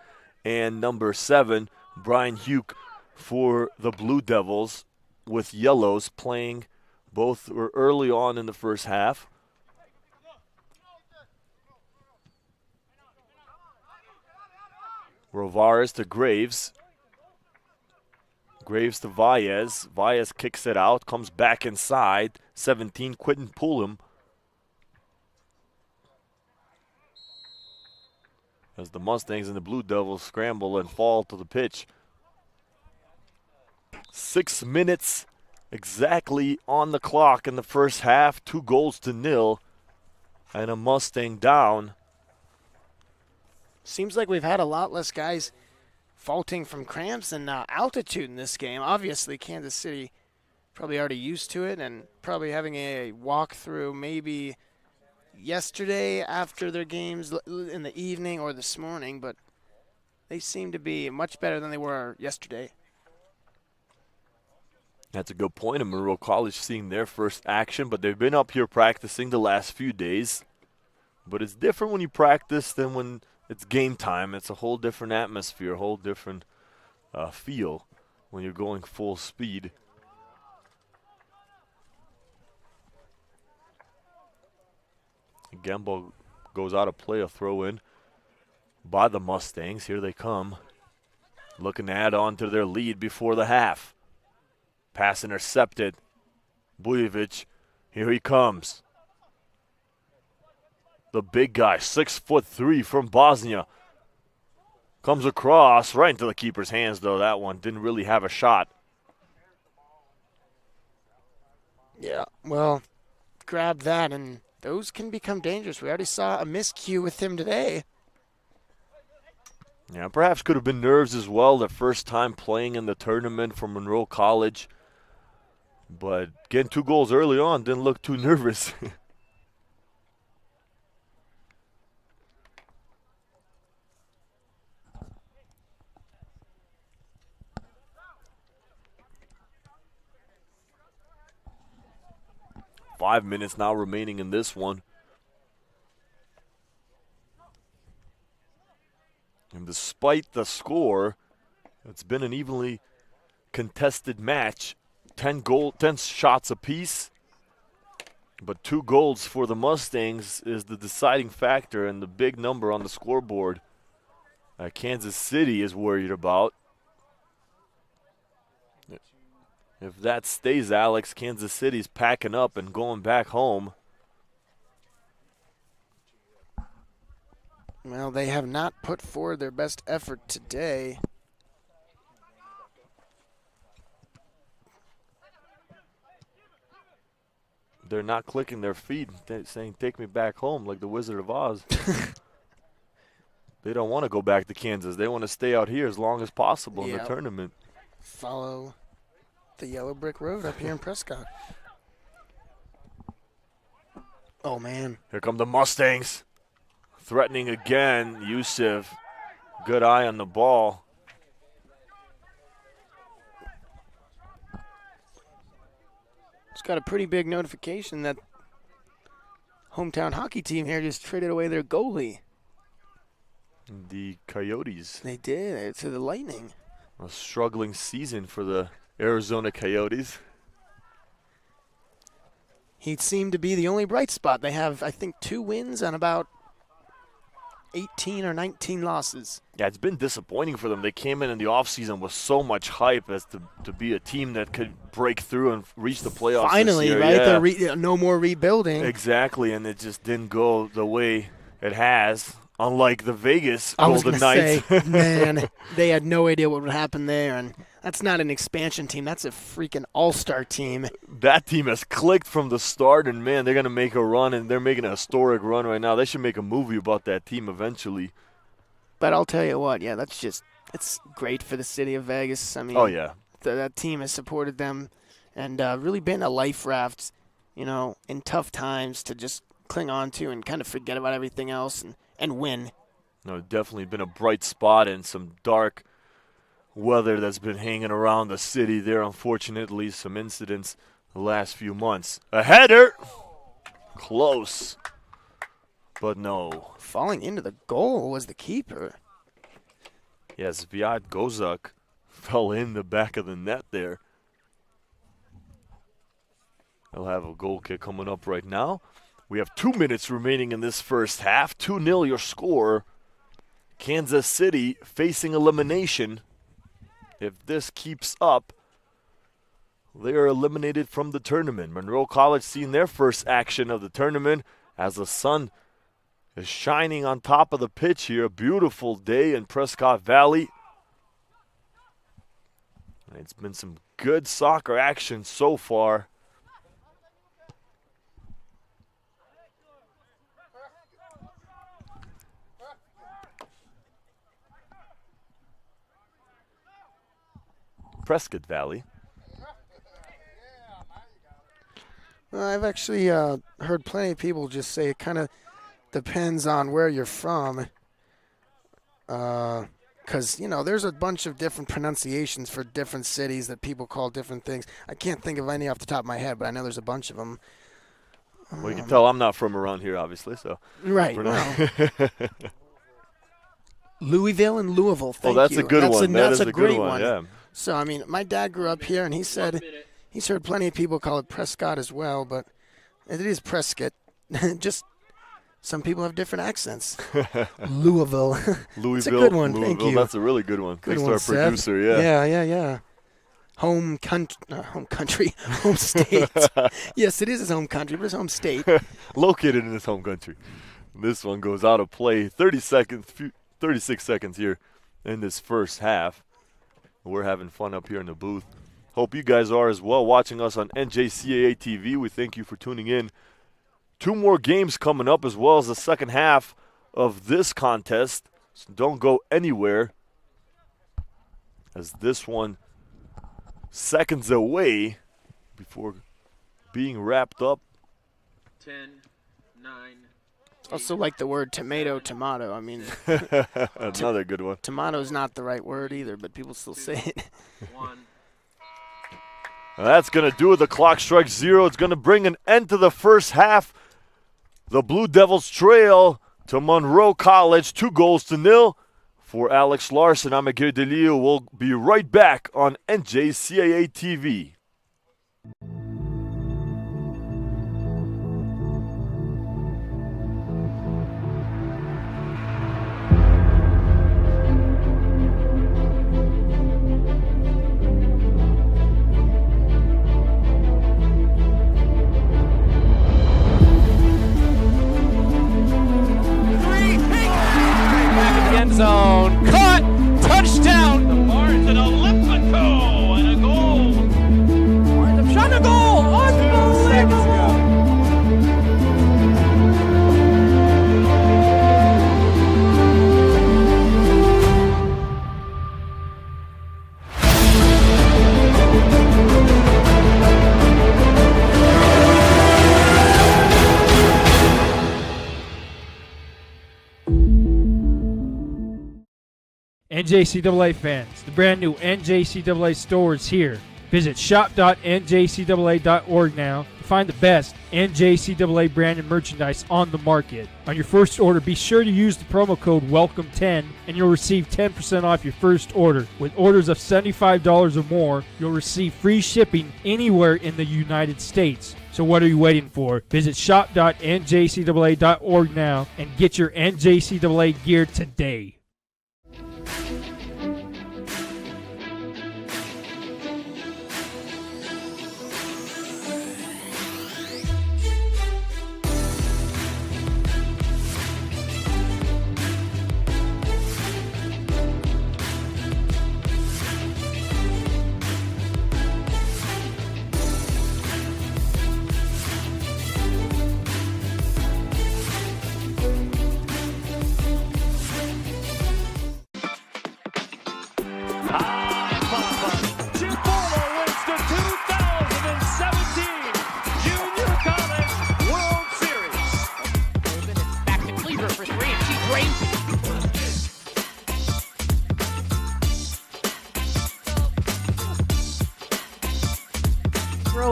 and number 7, Brian Huke for the Blue Devils, with yellows playing. Both were early on in the first half. Rovares to Graves. Graves to Valles. Valles kicks it out, comes back inside. 17, Quentin Pullum. As the Mustangs and the Blue Devils scramble and fall to the pitch. 6 minutes exactly on the clock in the first half. 2-0, and a Mustang down. Seems like we've had a lot less guys faulting from cramps and altitude in this game. Obviously, Kansas City probably already used to it and probably having a walkthrough maybe yesterday after their games in the evening or this morning, but they seem to be much better than they were yesterday. That's a good point. And Monroe College seeing their first action, but they've been up here practicing the last few days. But it's different when you practice than when it's game time. It's a whole different atmosphere, a whole different feel when you're going full speed. Again, ball goes out of play, a throw in by the Mustangs. Here they come, looking to add on to their lead before the half. Pass intercepted. Bujevic, here he comes. The big guy, 6'3" from Bosnia. Comes across right into the keeper's hands, though. That one didn't really have a shot. Yeah, well, grab that, and those can become dangerous. We already saw a miscue with him today. Yeah, perhaps could have been nerves as well, their first time playing in the tournament for Monroe College. But getting 2 goals early on didn't look too nervous. Five minutes now remaining in this one. And despite the score, it's been an evenly contested match. 10 shots apiece. But 2 goals for the Mustangs is the deciding factor and the big number on the scoreboard. Kansas City is worried about. If that stays, Alex, Kansas City's packing up and going back home. Well, they have not put forward their best effort today. They're not clicking their feet, saying, take me back home, like the Wizard of Oz. They don't want to go back to Kansas. They want to stay out here as long as possible in the tournament. Follow the yellow brick road up here in Prescott. Oh, man. Here come the Mustangs. Threatening again. Yusuf, good eye on the ball. Just got a pretty big notification that hometown hockey team here just traded away their goalie. The Coyotes. They did, to the Lightning. A struggling season for the Arizona Coyotes. He seemed to be the only bright spot. They have, I think, 2 wins on about 18 or 19 losses. Yeah, it's been disappointing for them. They came in the offseason with so much hype as to be a team that could break through and reach the playoffs Finally, this year. right? Yeah. No more rebuilding. Exactly, and it just didn't go the way it has, unlike the Vegas I was Golden gonna Knights. say, man, they had no idea what would happen there, and that's not an expansion team. That's a freaking all-star team. That team has clicked from the start, and, man, they're going to make a run, and they're making a historic run right now. They should make a movie about that team eventually. But I'll tell you what, yeah, it's great for the city of Vegas. I mean, Oh, yeah. that team has supported them and really been a life raft, in tough times to just cling on to and kind of forget about everything else and win. No, definitely been a bright spot in some dark weather that's been hanging around the city there. Unfortunately, some incidents the last few months. A header! Close. But no. Falling into the goal was the keeper. Yes, Viad Gozak fell in the back of the net there. They'll have a goal kick coming up right now. We have 2 minutes remaining in this first half. 2-0 your score. Kansas City facing elimination. If this keeps up, they are eliminated from the tournament. Monroe College seeing their first action of the tournament as the sun is shining on top of the pitch here. A beautiful day in Prescott Valley. It's been some good soccer action so far. Prescott Valley. Well, I've actually heard plenty of people just say it kind of depends on where you're from. Because, there's a bunch of different pronunciations for different cities that people call different things. I can't think of any off the top of my head, but I know there's a bunch of them. Well, you can tell I'm not from around here, obviously. So Right. Louisville and Louisville. Thank that's you. a good one. That's a great good one. Yeah. So, I mean, my dad grew up here, and he said he's heard plenty of people call it Prescott as well, but it is Prescott. Just some people have different accents. Louisville. It's a good one. Thank you. That's a really good one. Good Thanks one, to our Seth. producer. Yeah. Yeah. Home state. Yes, it is his home country, but his home state. Located in his home country. This one goes out of play. 36 seconds here in this first half. We're having fun up here in the booth. Hope you guys are as well watching us on NJCAA TV. We thank you for tuning in. 2 more games coming up as well as the second half of this contest. So don't go anywhere, as this one seconds away before being wrapped up. 10, 9. Also like the word tomato. I mean, Another good one. tomato's not the right word either, but people still say it. 1. And that's going to do it. The clock strikes 0. It's going to bring an end to the first half. The Blue Devils trail to Monroe College, 2-0. For Alex Larson, I'm Aguirre DeLeo. We'll be right back on NJCAA TV. End zone. Caught. Touchdown. The Martin Olympico and a goal. Winds up shot and a goal. Unbelievable. NJCAA fans, the brand new NJCAA store is here. Visit shop.njcaa.org now to find the best NJCAA branded merchandise on the market. On your first order, be sure to use the promo code WELCOME10 and you'll receive 10% off your first order. With orders of $75 or more, you'll receive free shipping anywhere in the United States. So what are you waiting for? Visit shop.njcaa.org now and get your NJCAA gear today.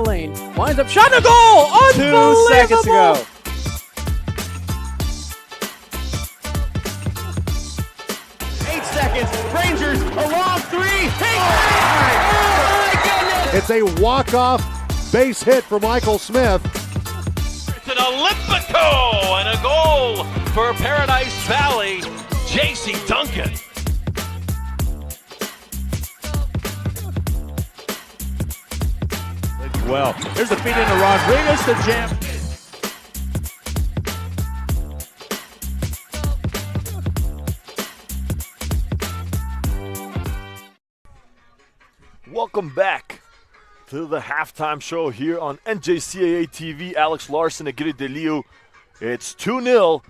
Lane. Winds up shot and a goal. Unbelievable. 2 seconds to go. Rangers, a long 3. It's a walk-off base hit for Michael Smith. It's an Olympico and a goal for Paradise Valley, J.C. Duncan. Well, here's the feed into Rodriguez, the jam. Welcome back to the halftime show here on NJCAA TV. Alex Larson, Aguirre DeLeo. It's 2-0.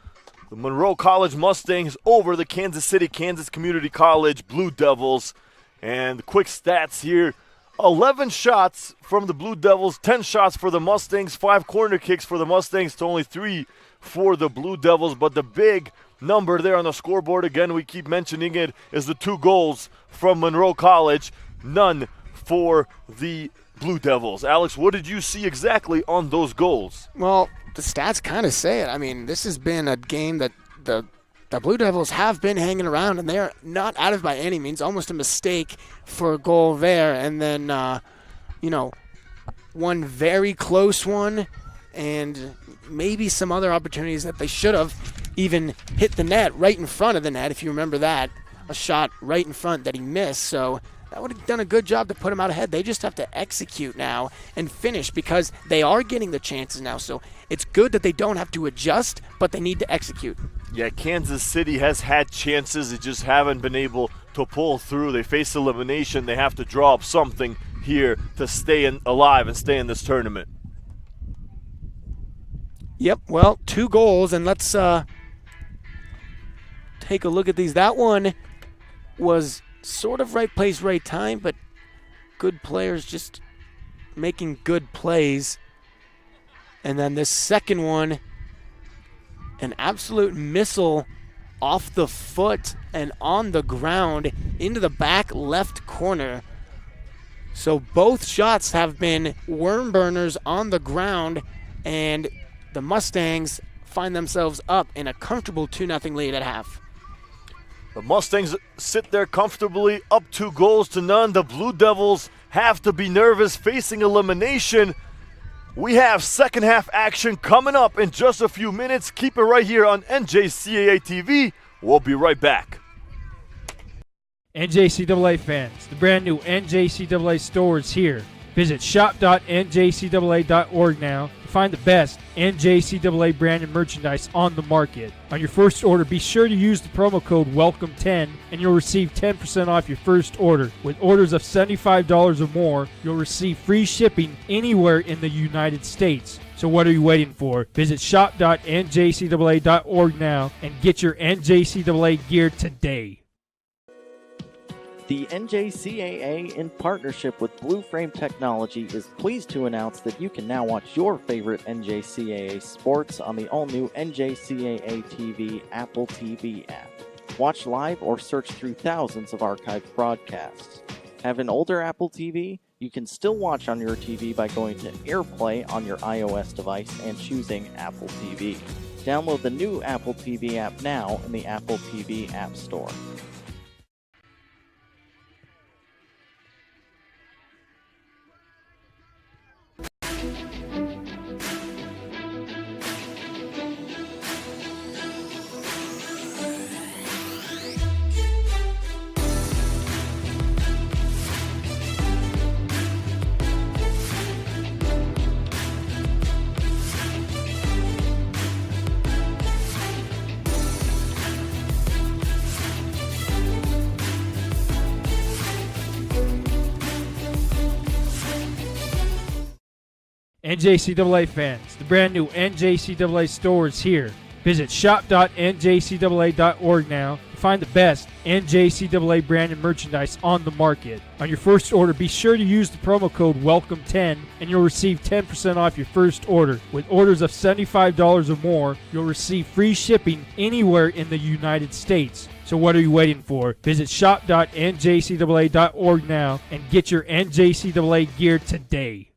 The Monroe College Mustangs over the Kansas City, Kansas Community College Blue Devils. And the quick stats here. 11 shots from the Blue Devils, 10 shots for the Mustangs, 5 corner kicks for the Mustangs to only 3 for the Blue Devils. But the big number there on the scoreboard, again, we keep mentioning it, is the 2 goals from Monroe College. None for the Blue Devils. Alex, what did you see exactly on those goals? Well, the stats kind of say it. I mean, this has been a game that the Blue Devils have been hanging around, and they're not out of by any means. Almost a mistake for a goal there. And then, one very close one and maybe some other opportunities that they should have even hit the net right in front of the net, if you remember that. A shot right in front that he missed. So that would have done a good job to put him out ahead. They just have to execute now and finish because they are getting the chances now. So it's good that they don't have to adjust, but they need to execute. Yeah, Kansas City has had chances. They just haven't been able to pull through. They face elimination. They have to draw up something here to stay alive and stay in this tournament. Yep, well, 2 goals, and let's take a look at these. That one was sort of right place, right time, but good players just making good plays. And then this second one, an absolute missile off the foot and on the ground into the back left corner. So both shots have been worm burners on the ground, and the Mustangs find themselves up in a comfortable 2-0 lead at half. The Mustangs sit there comfortably, up 2-0. The Blue Devils have to be nervous, facing elimination. We have second half action coming up in just a few minutes. Keep it right here on NJCAA TV. We'll be right back. NJCAA fans, the brand new NJCAA store is here. Visit shop.njcaa.org now to find the best NJCAA branded merchandise on the market. On your first order, be sure to use the promo code WELCOME10 and you'll receive 10% off your first order. With orders of $75 or more, you'll receive free shipping anywhere in the United States. So what are you waiting for? Visit shop.njcaa.org now and get your NJCAA gear today. The NJCAA, in partnership with BlueFrame Technology, is pleased to announce that you can now watch your favorite NJCAA sports on the all-new NJCAA TV Apple TV app. Watch live or search through thousands of archived broadcasts. Have an older Apple TV? You can still watch on your TV by going to AirPlay on your iOS device and choosing Apple TV. Download the new Apple TV app now in the Apple TV App Store. NJCAA fans, the brand new NJCAA store is here. Visit shop.njcaa.org now to find the best NJCAA branded merchandise on the market. On your first order, be sure to use the promo code WELCOME10 and you'll receive 10% off your first order. With orders of $75 or more, you'll receive free shipping anywhere in the United States. So what are you waiting for? Visit shop.njcaa.org now and get your NJCAA gear today.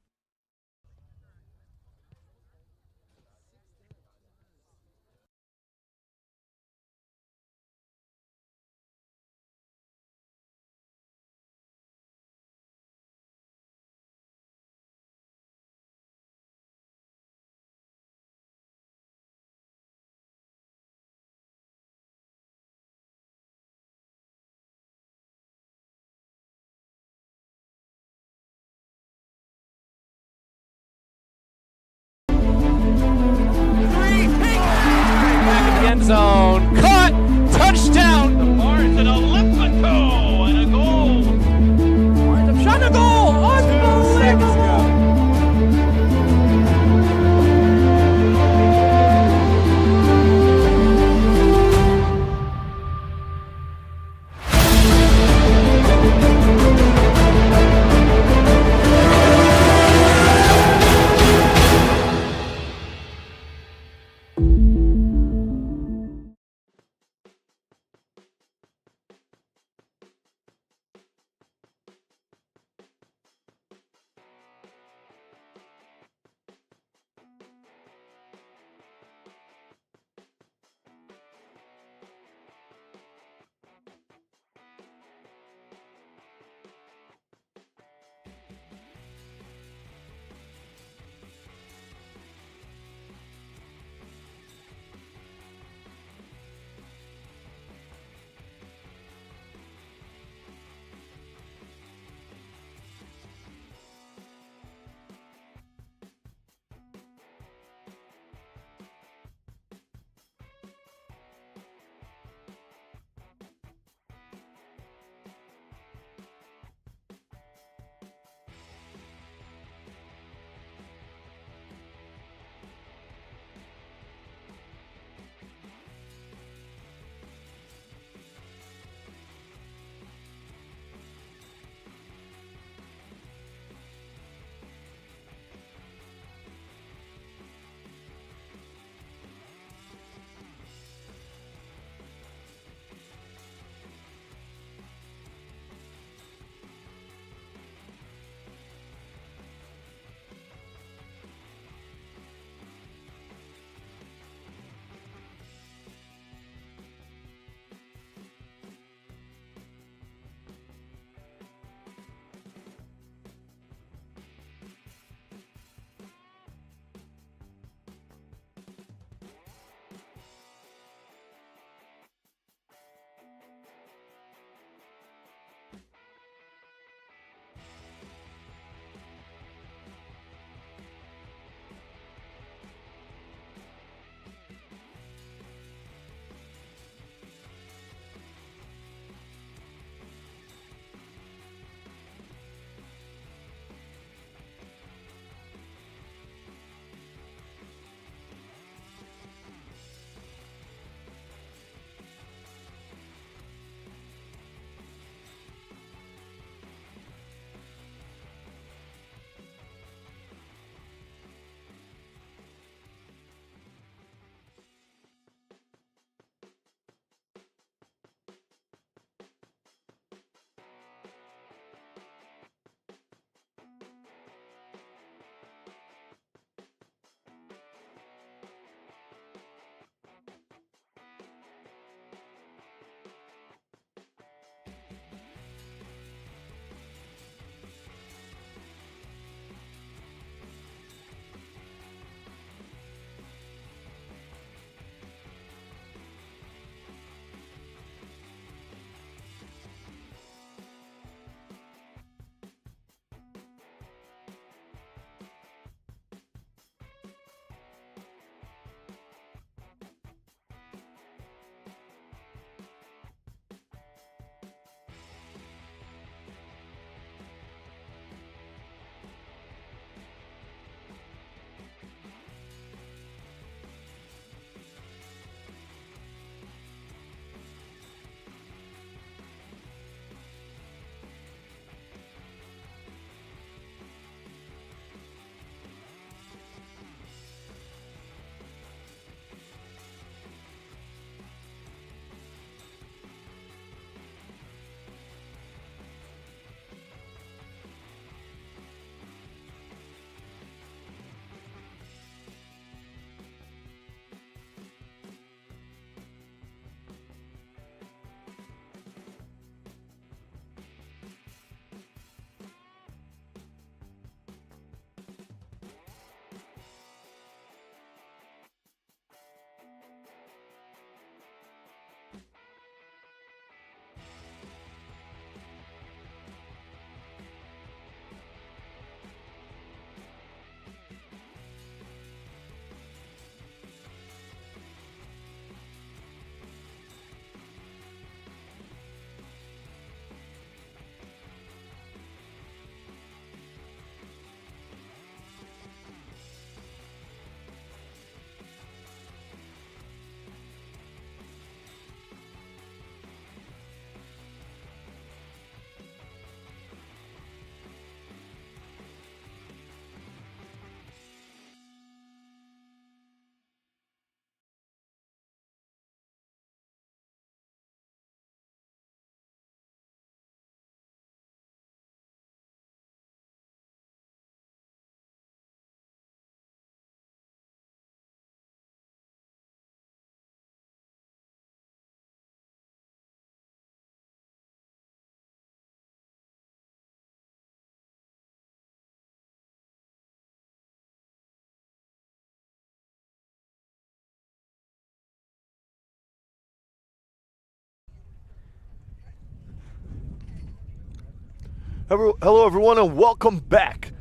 Hello, everyone, and welcome back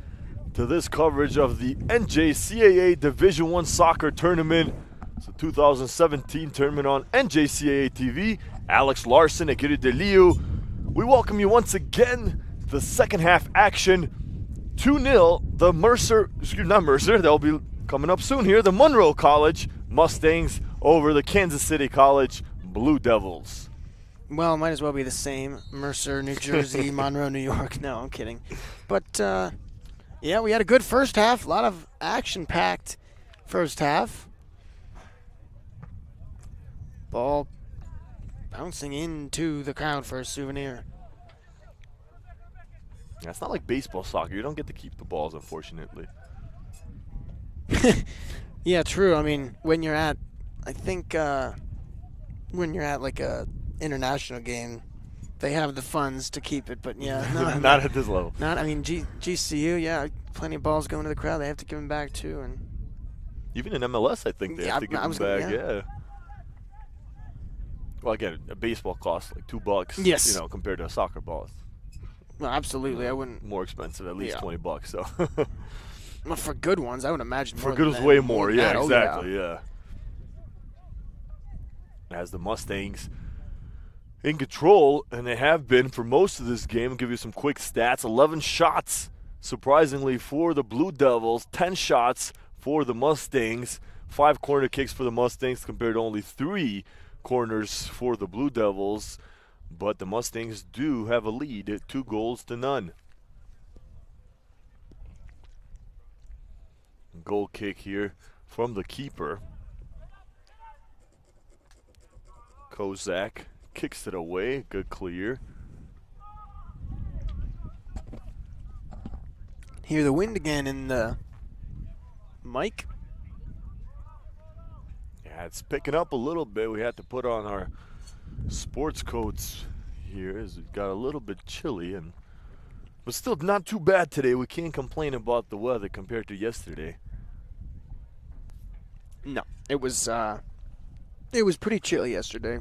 to this coverage of the NJCAA Division I Soccer Tournament. It's the 2017 tournament on NJCAA TV. Alex Larson and Giri DeLiu. We welcome you once again to the second half action. 2-0, they'll be coming up soon here. The Monroe College Mustangs over the Kansas City College Blue Devils. Well, it might as well be the same. Mercer, New Jersey, Monroe, New York. No, I'm kidding. But, yeah, we had a good first half. A lot of action-packed first half. Ball bouncing into the crowd for a souvenir. Yeah, it's not like baseball, soccer. You don't get to keep the balls, unfortunately. Yeah, true. I mean, when you're at, when you're at like a international game, they have the funds to keep it, but yeah, not at this level. GCU, yeah, plenty of balls going to the crowd. They have to give them back too, and even in MLS, I think they have to give them back. Yeah. Well, again, a baseball costs like $2. Yes. Compared to a soccer ball. Well, absolutely, I wouldn't. More expensive, at least $20. So. Well, for good ones, I would imagine. For good ones, way more. Yeah, exactly. Yeah. As the Mustangs in control, and they have been for most of this game. I'll give you some quick stats. 11 shots, surprisingly, for the Blue Devils. 10 shots for the Mustangs. 5 corner kicks for the Mustangs compared to only 3 corners for the Blue Devils. But the Mustangs do have a lead at 2-0. Goal kick here from the keeper. Kozak kicks it away. Good clear. Hear the wind again in the mic. Yeah, it's picking up a little bit. We had to put on our sports coats here as it got a little bit chilly, but still not too bad today. We can't complain about the weather compared to yesterday. No, it was pretty chilly yesterday.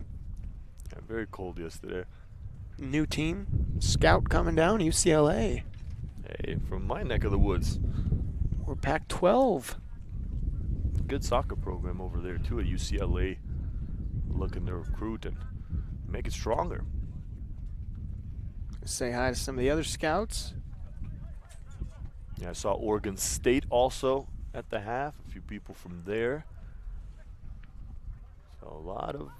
Yeah, very cold yesterday. New team, scout coming down, UCLA. Hey, from my neck of the woods. We're Pac-12. Good soccer program over there too at UCLA. Looking to recruit and make it stronger. Say hi to some of the other scouts. Yeah, I saw Oregon State also at the half. A few people from there. So a lot of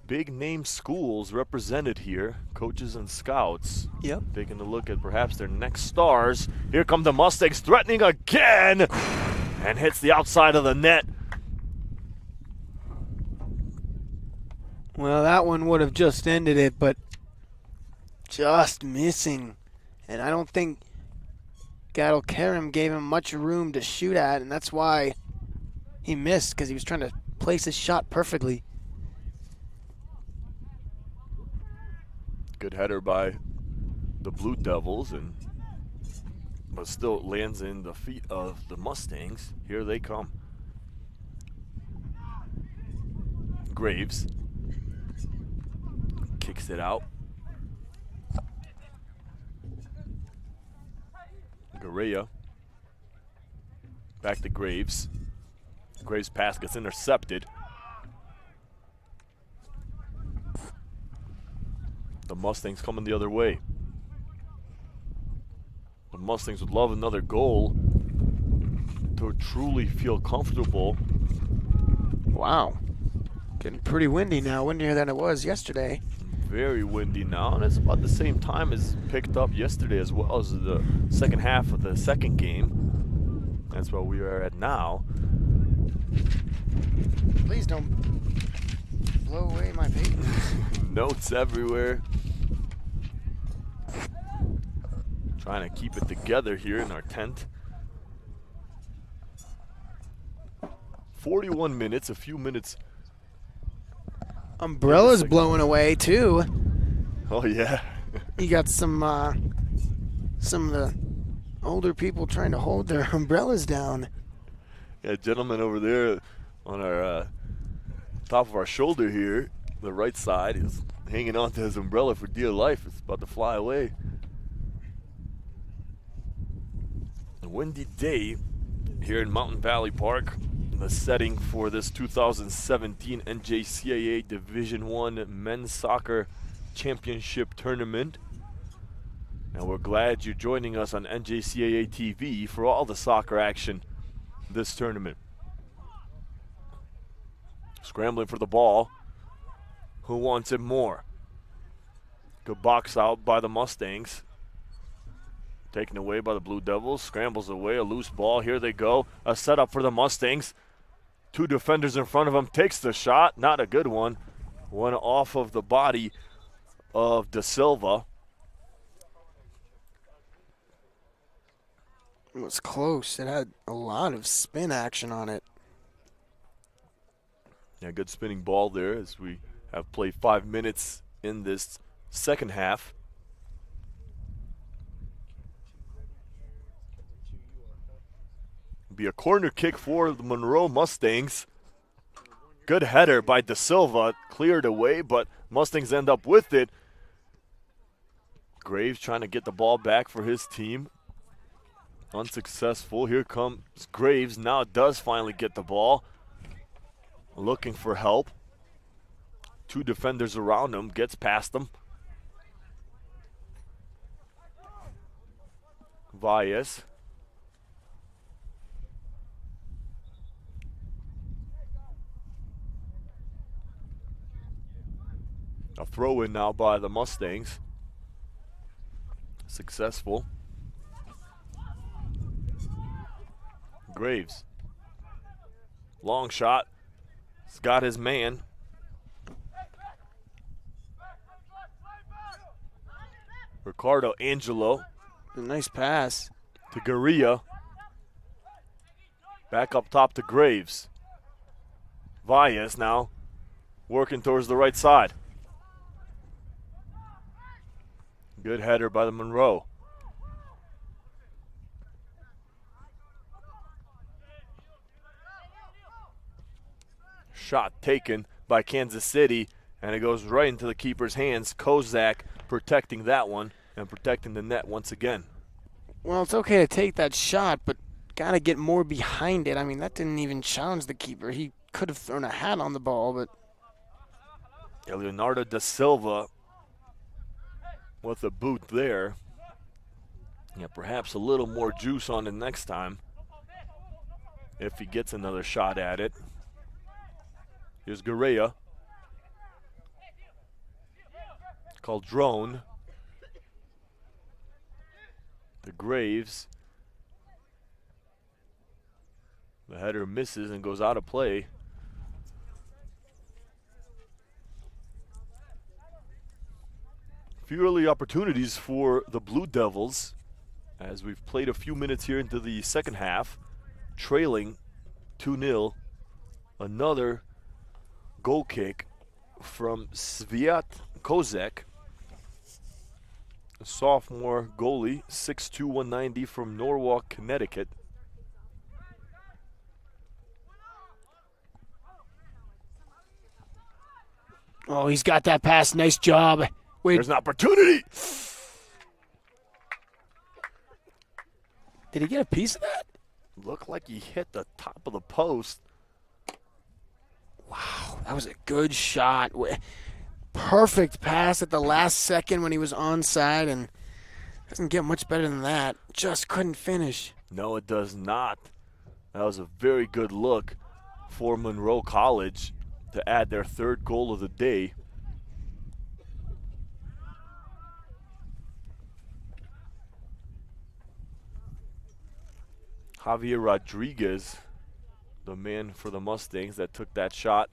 big name schools represented here, coaches and scouts. Yep. Taking a look at perhaps their next stars. Here come the Mustangs threatening again and hits the outside of the net. Well, that one would have just ended it, but just missing. And I don't think Gadol Karim gave him much room to shoot at, and that's why he missed, because he was trying to place his shot perfectly. Good header by the Blue Devils, but still lands in the feet of the Mustangs. Here they come. Graves kicks it out. Garea back to Graves. Graves' pass gets intercepted. The Mustangs coming the other way. The Mustangs would love another goal to truly feel comfortable. Wow. Getting pretty windy now, windier than it was yesterday. Very windy now, and it's about the same time as picked up yesterday as well as the second half of the second game. That's where we are at now. Please don't blow away my papers. Notes everywhere. Trying to keep it together here in our tent. 41 minutes, a few minutes. Umbrellas blowing away too. Oh yeah. You got some of the older people trying to hold their umbrellas down. Yeah, gentleman over there on our top of our shoulder here, the right side, is hanging on to his umbrella for dear life. It's about to fly away. windy day here in Mountain Valley Park. The setting for this 2017 NJCAA Division I Men's Soccer Championship Tournament. And we're glad you're joining us on NJCAA TV for all the soccer action this tournament. Scrambling for the ball. Who wants it more? Good box out by the Mustangs. Taken away by the Blue Devils. Scrambles away, a loose ball. Here they go. A setup for the Mustangs. Two defenders in front of him. Takes the shot. Not a good one. One off of the body of Da Silva. It was close. It had a lot of spin action on it. Yeah, good spinning ball there as we have played 5 minutes in this second half. Be a corner kick for the Monroe Mustangs. Good header by Da Silva, cleared away, but Mustangs end up with it. Graves trying to get the ball back for his team. Unsuccessful. Here comes Graves. Now does finally get the ball. Looking for help. Two defenders around him. Gets past them. Valles. A throw in now by the Mustangs. Successful. Graves. Long shot. He's got his man. Ricardo Angelo. A nice pass. To Garcia. Back up top to Graves. Valles now working towards the right side. Good header by the Monroe. Shot taken by Kansas City, and it goes right into the keeper's hands. Kozak protecting that one and protecting the net once again. Well, it's okay to take that shot, but got to get more behind it. I mean, that didn't even challenge the keeper. He could have thrown a hat on the ball, but... Leonardo Da Silva with a boot there. Yeah, perhaps a little more juice on it next time if he gets another shot at it. Here's Garcia. Calderon. The Graves. The header misses and goes out of play. Few early opportunities for the Blue Devils as we've played a few minutes here into the second half, trailing 2-0. Another goal kick from Sviat Kozak, a sophomore goalie, 6'2", 190 from Norwalk, Connecticut. Oh, he's got that pass. Nice job. Wait. There's an opportunity. Did he get a piece of that? Looked like he hit the top of the post. Wow, that was a good shot. Perfect pass at the last second when he was onside, and doesn't get much better than that. Just couldn't finish. No, it does not. That was a very good look for Monroe College to add their third goal of the day. Javier Rodriguez, the man for the Mustangs that took that shot.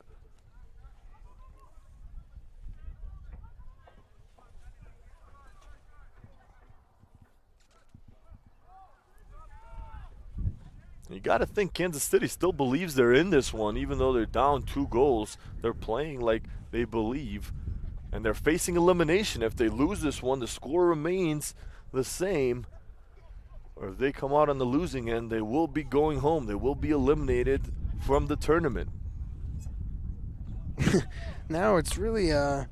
You got to think Kansas City still believes they're in this one, even though they're down 2 goals. They're playing like they believe, and they're facing elimination. If they lose this one, the score remains the same. Or if they come out on the losing end, they will be going home. They will be eliminated from the tournament. Now it's really the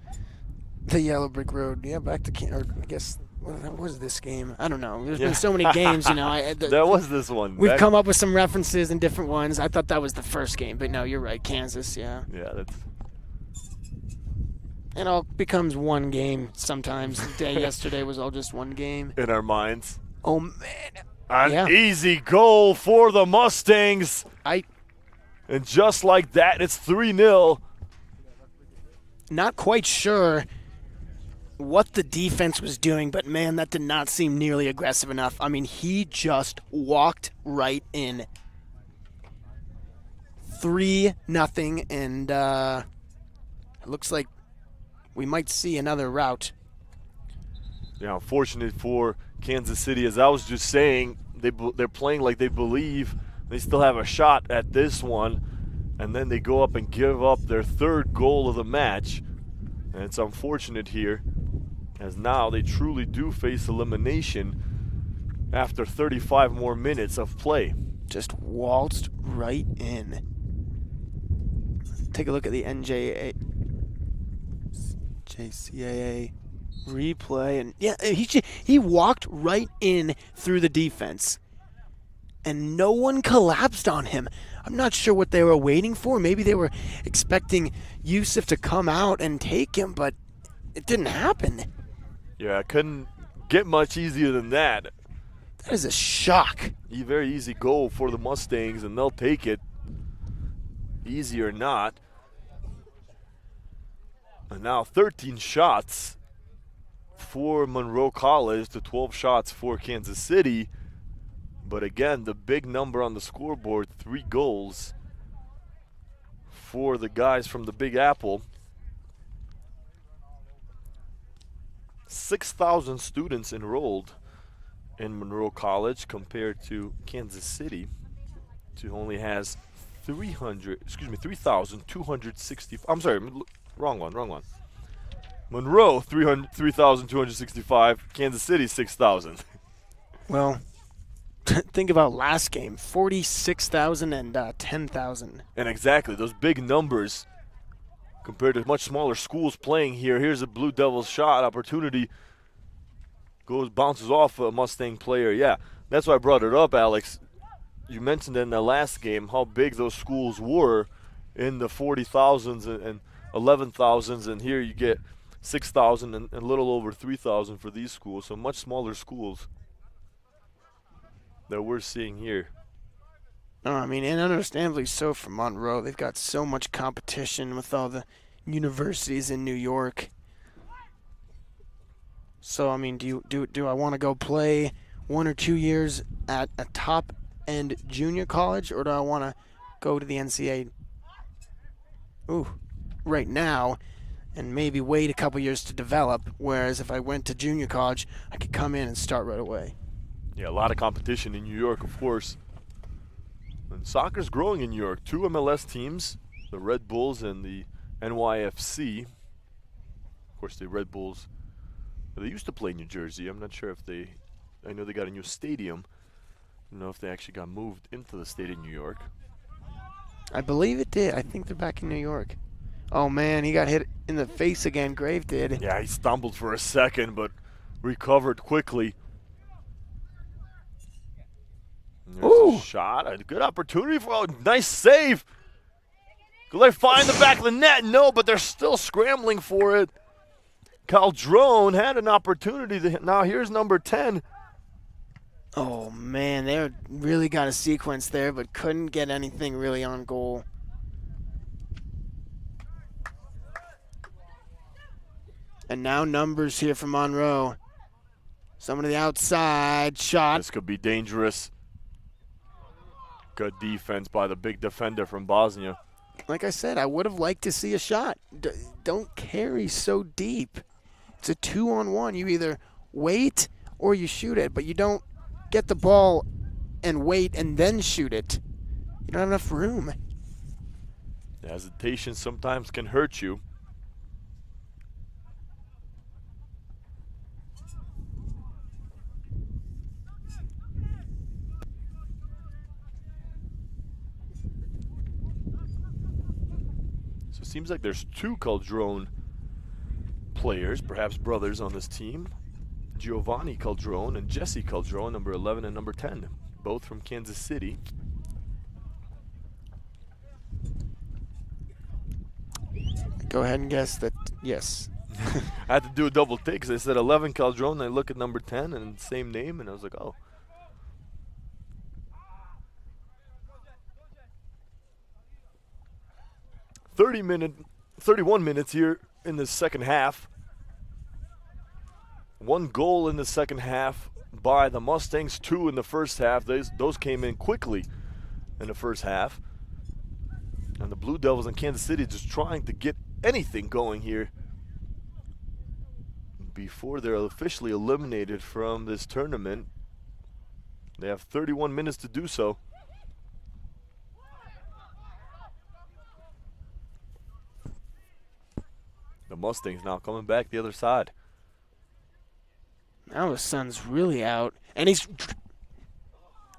yellow brick road. Yeah, back to I guess Well, that was this game. I don't know. There's been so many games, you know. That was this one. We've come up with some references in different ones. I thought that was the first game, but no, you're right. Kansas, yeah. Yeah, that's. It all becomes one game sometimes. The day yesterday was all just one game. In our minds. Oh, man. An easy goal for the Mustangs. And just like that, it's 3-0. Not quite sure what the defense was doing, but man, that did not seem nearly aggressive enough. I mean, he just walked right in. 3-0, and it looks like we might see another route. Yeah, unfortunate for Kansas City. As I was just saying, they're playing like they believe they still have a shot at this one, and then they go up and give up their third goal of the match. And it's unfortunate here, as now they truly do face elimination after 35 more minutes of play. Just waltzed right in. Take a look at the NJCAA replay, and yeah, he walked right in through the defense, and no one collapsed on him. I'm not sure what they were waiting for. Maybe they were expecting Yusuf to come out and take him, but it didn't happen. Yeah, it couldn't get much easier than that. That is a shock. A very easy goal for the Mustangs, and they'll take it, easy or not. And now 13 shots for Monroe College to 12 shots for Kansas City. But again, the big number on the scoreboard, 3 goals for the guys from the Big Apple. 6,000 students enrolled in Monroe College compared to Kansas City, who only has 3,260. I'm sorry, wrong one. Monroe, 3,265. Kansas City, 6,000. Well, think about last game, 46,000 and 10,000. And exactly, those big numbers compared to much smaller schools playing here. Here's a Blue Devils shot opportunity. Bounces off a Mustang player. Yeah, that's why I brought it up, Alex. You mentioned in the last game how big those schools were in the 40,000s and 11,000s, and here you get 6,000 and a little over 3,000 for these schools. So much smaller schools that we're seeing here. No, I mean, and understandably so for Monroe. They've got so much competition with all the universities in New York. So, I mean, do I want to go play 1 or 2 years at a top-end junior college, or do I want to go to the NCAA right now and maybe wait a couple years to develop, whereas if I went to junior college, I could come in and start right away. Yeah, a lot of competition in New York, of course. And soccer's growing in New York. 2 MLS teams, the Red Bulls and the NYFC. Of course, the Red Bulls, they used to play in New Jersey. I'm not sure if I know they got a new stadium. I don't know if they actually got moved into the state of New York. I believe it did. I think they're back in New York. Oh, man, he got hit in the face again. Grave did. Yeah, he stumbled for a second, but recovered quickly. There's a shot, a good opportunity for a nice save. Could they find the back of the net? No, but they're still scrambling for it. Caldrone had an opportunity. Now here's number 10. Oh, man, they really got a sequence there, but couldn't get anything really on goal. And now numbers here for Monroe. Someone to the outside shot. This could be dangerous. Good defense by the big defender from Bosnia. Like I said, I would have liked to see a shot. Don't carry so deep. It's a 2-on-1. You either wait or you shoot it, but you don't get the ball and wait and then shoot it. You don't have enough room. The hesitation sometimes can hurt you. So it seems like there's 2 Caldrone players, perhaps brothers, on this team. Giovanni Calderon and Jesse Calderon, number 11 and number 10, both from Kansas City. Go ahead and guess that, yes. I had to do a double take because I said 11 Calderon, and I look at number 10 and same name, and I was like, oh. .31 minutes here in the second half. One goal in the second half by the Mustangs, 2 in the first half. Those came in quickly in the first half. And the Blue Devils in Kansas City just trying to get anything going here before they're officially eliminated from this tournament. They have 31 minutes to do so. The Mustangs now coming back the other side. Now his son's really out. And he's...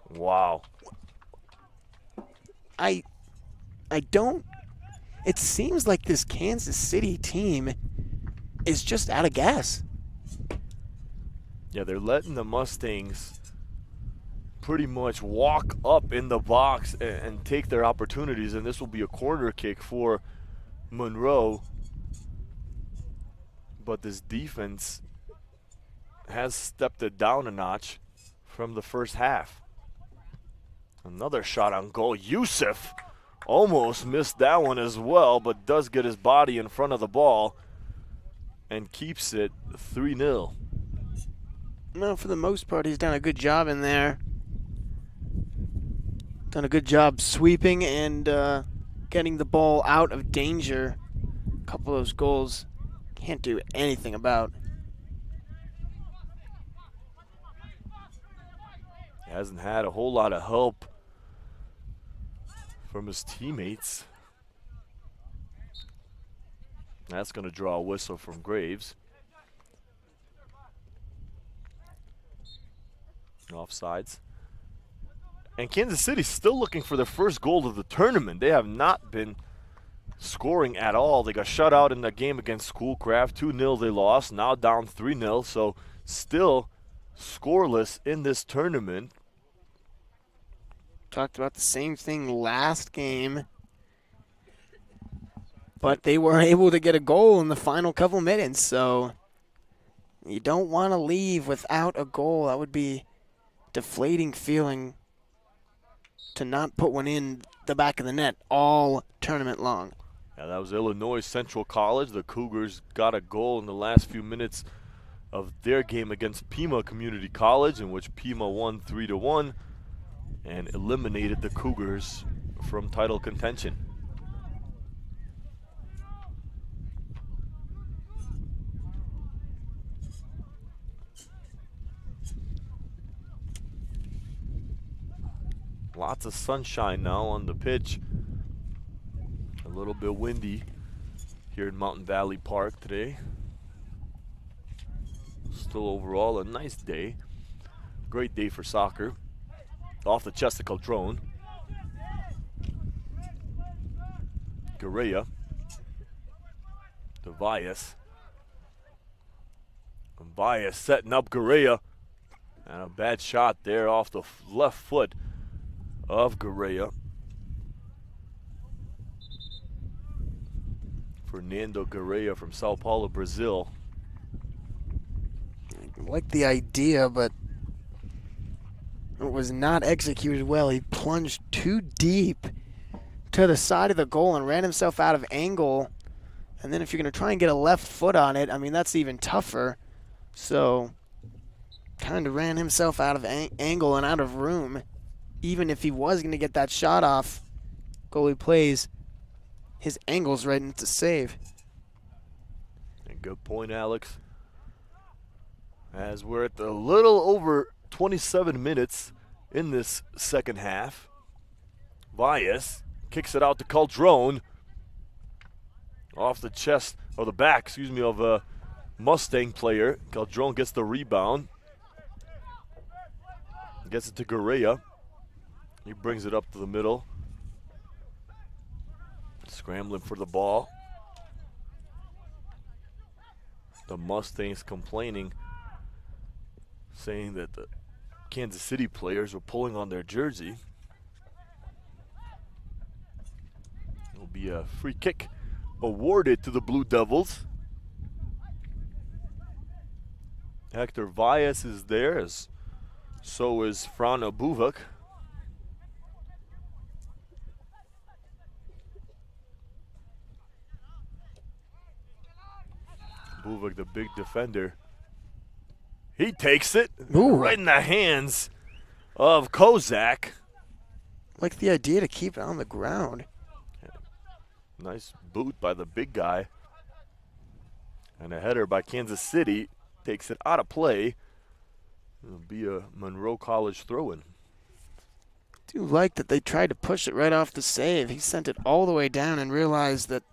Wow. I don't... It seems like this Kansas City team is just out of gas. Yeah, they're letting the Mustangs pretty much walk up in the box and take their opportunities, and this will be a corner kick for Monroe. But this defense has stepped it down a notch from the first half. Another shot on goal. Youssef almost missed that one as well, but does get his body in front of the ball and keeps it 3-0. No, for the most part, he's done a good job in there. Done a good job sweeping and getting the ball out of danger. A couple of those goals can't do anything about. He hasn't had a whole lot of help from his teammates. That's going to draw a whistle from Graves. Offsides. And Kansas City's still looking for their first goal of the tournament. They have not been scoring at all. They got shut out in the game against Schoolcraft. 2-0 they lost. Now down 3-0. So still scoreless in this tournament. Talked about the same thing last game. But they were able to get a goal in the final couple minutes. So you don't want to leave without a goal. That would be deflating feeling to not put one in the back of the net all tournament long. Yeah, that was Illinois Central College. The Cougars got a goal in the last few minutes of their game against Pima Community College, in which Pima won 3-1 and eliminated the Cougars from title contention. Lots of sunshine now on the pitch. A little bit windy here in Mountain Valley Park today. Still overall a nice day. Great day for soccer. Off the chest of Calderon. Garea. To Vias. And Vias setting up Garea. And a bad shot there off the left foot of Garea. Fernando Garea from Sao Paulo, Brazil. I like the idea, but it was not executed well. He plunged too deep to the side of the goal and ran himself out of angle. And then if you're going to try and get a left foot on it, I mean, that's even tougher. So kind of ran himself out of angle and out of room. Even if he was going to get that shot off, goalie plays his angle's right into save. And good point, Alex. As we're at a little over 27 minutes in this second half. Vias kicks it out to Calderon. Off the chest, or the back, excuse me, of a Mustang player. Calderon gets the rebound. Gets it to Garea. He brings it up to the middle. Scrambling for the ball. The Mustangs complaining saying that the Kansas City players were pulling on their jersey. It'll be a free kick awarded to the Blue Devils. Hector Valles is there, as so is Fran Buvak. Buvak, the big defender. He takes it right in the hands of Kozak. Like the idea to keep it on the ground. Nice boot by the big guy. And a header by Kansas City takes it out of play. It'll be a Monroe College throw-in. Do like that they tried to push it right off the save. He sent it all the way down and realized that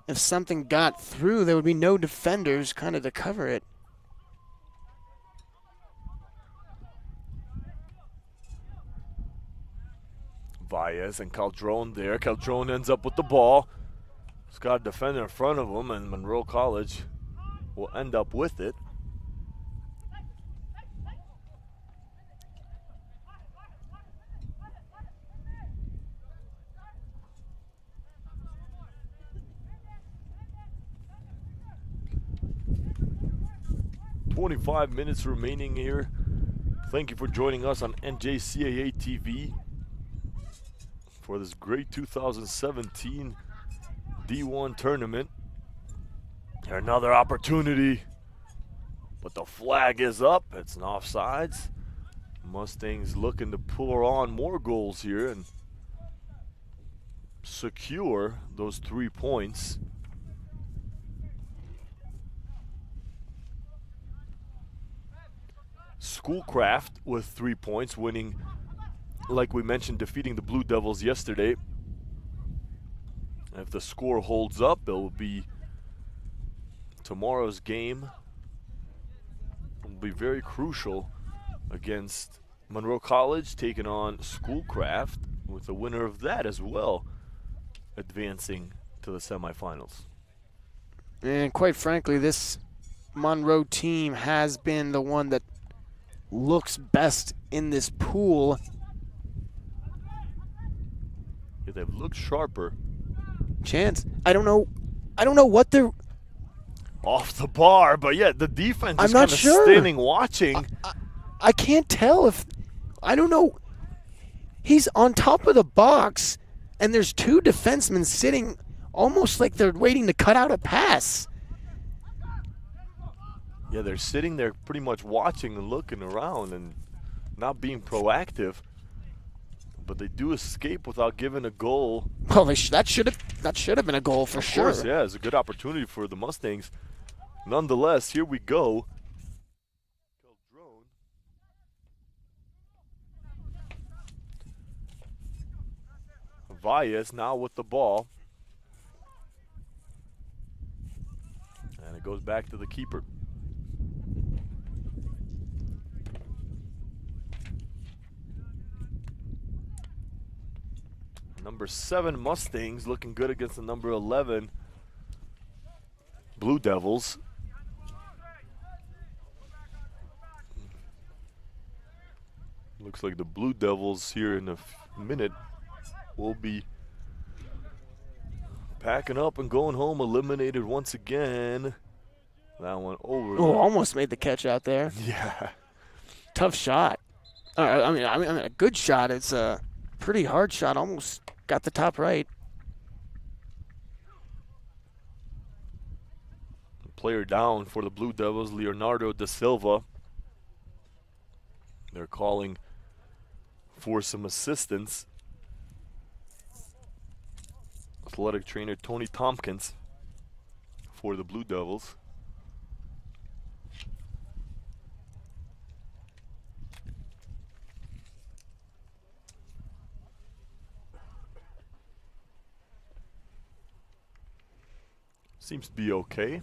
if something got through, there would be no defenders kind of to cover it. Valles and Caldron there. Caldron ends up with the ball. He's got a defender in front of him, and Monroe College will end up with it. "25 minutes remaining here. Thank you for joining us on NJCAA TV for this great 2017 D1 tournament. Another opportunity, but the flag is up. It's an offsides. Mustangs looking to pour on more goals here and secure those 3 points. Schoolcraft with 3 points, winning, like we mentioned, defeating the Blue Devils yesterday. If the score holds up, it will be tomorrow's game. It will be very crucial against Monroe College, taking on Schoolcraft, with the winner of that as well advancing to the semifinals. And quite frankly, this Monroe team has been the one that looks best in this pool. Yeah, they've looked sharper. Chance, I don't know what they're off the bar, but yeah, the defense I'm is not kind of sure. standing watching. I can't tell if I don't know. He's on top of the box, and there's 2 defensemen sitting almost like they're waiting to cut out a pass. Yeah, they're sitting there pretty much watching and looking around and not being proactive. But they do escape without giving a goal. Well, that should have been a goal for sure. Of course, yeah, it's a good opportunity for the Mustangs. Nonetheless, here we go. Valles now with the ball. And it goes back to the keeper. Number 7 Mustangs looking good against the number 11 Blue Devils. Looks like the Blue Devils here in a minute will be packing up and going home, eliminated once again. That one over. Oh, almost made the catch out there. Yeah. Tough shot. I mean, a good shot. It's a pretty hard shot. Almost got the top right. Player down for the Blue Devils, Leonardo da Silva. They're calling for some assistance. Athletic trainer Tony Tompkins for the Blue Devils. Seems to be okay.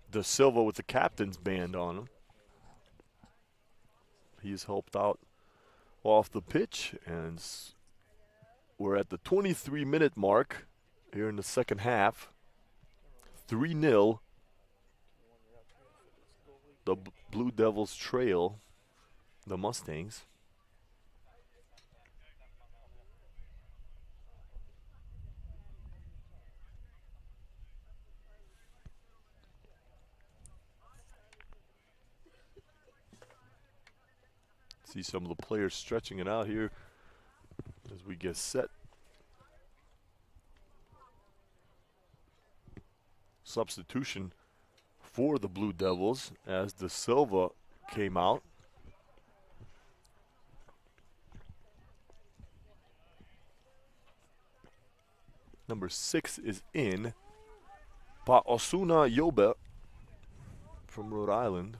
Da Silva with the captain's band on him. He's helped out off the pitch, and we're at the 23-minute mark here in the second half. 3-0. the Blue Devils trail the Mustangs. See some of the players stretching it out here as we get set. Substitution for the Blue Devils as De Silva came out. Number 6 is in. Pa Osuna Yobe from Rhode Island.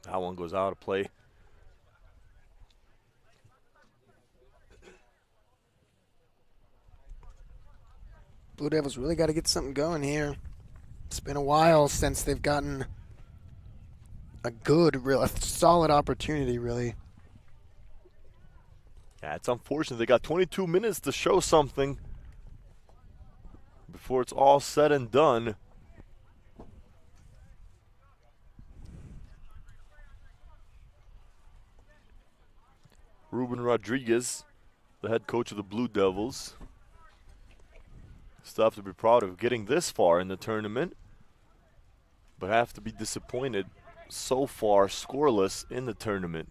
That one goes out of play. Blue Devils really got to get something going here. It's been a while since they've gotten a solid opportunity, really. Yeah, it's unfortunate. They got 22 minutes to show something before it's all said and done. Ruben Rodriguez, the head coach of the Blue Devils. Stuff to be proud of getting this far in the tournament, but have to be disappointed so far scoreless in the tournament.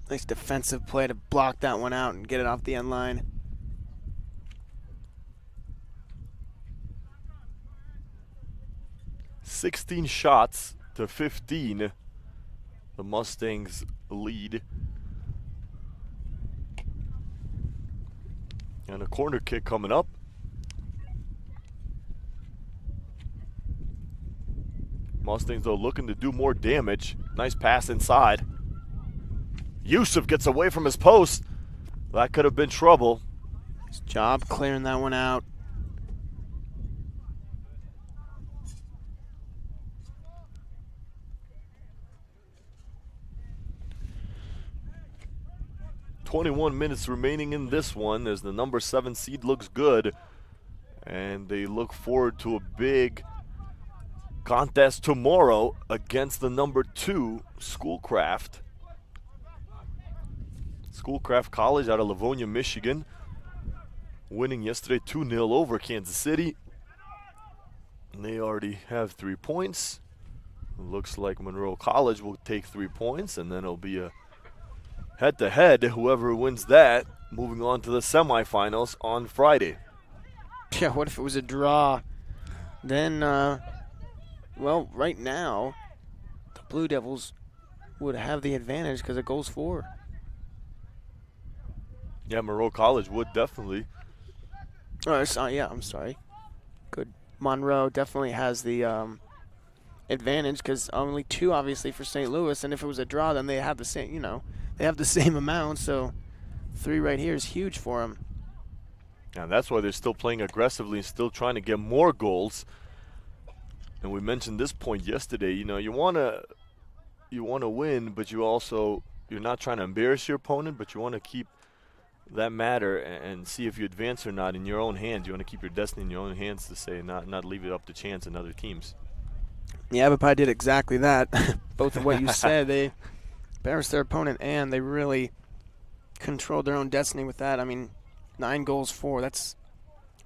Nice defensive play to block that one out and get it off the end line. $16 shots to 15. The Mustangs lead. And a corner kick coming up. Mustangs, though, looking to do more damage. Nice pass inside. Yusuf gets away from his post. That could have been trouble. Nice job clearing that one out. .21 minutes remaining in this one as the number 7 seed looks good. And they look forward to a big contest tomorrow against the number 2 Schoolcraft. Schoolcraft College out of Livonia, Michigan. Winning yesterday 2-0 over Kansas City. And they already have 3 points. It looks like Monroe College will take 3 points, and then it'll be a head-to-head. Whoever wins that, moving on to the semifinals on Friday. Yeah, what if it was a draw? Then, well, right now, the Blue Devils would have the advantage because it goes 4. Yeah, Monroe College would definitely. Oh, yeah, I'm sorry. Good. Monroe definitely has the advantage because only 2, obviously, for St. Louis. And if it was a draw, then they have the same, they have the same amount. So 3 right here is huge for them. And that's why they're still playing aggressively and still trying to get more goals. And we mentioned this point yesterday. You want to win, but you're not trying to embarrass your opponent, but you want to keep that matter and see if you advance or not in your own hands. You want to keep your destiny in your own hands, to say, not leave it up to chance and other teams. Yeah, but I did exactly that. Both of what you said, they embarrassed their opponent and they really controlled their own destiny with that. I mean, 9 goals, 4. That's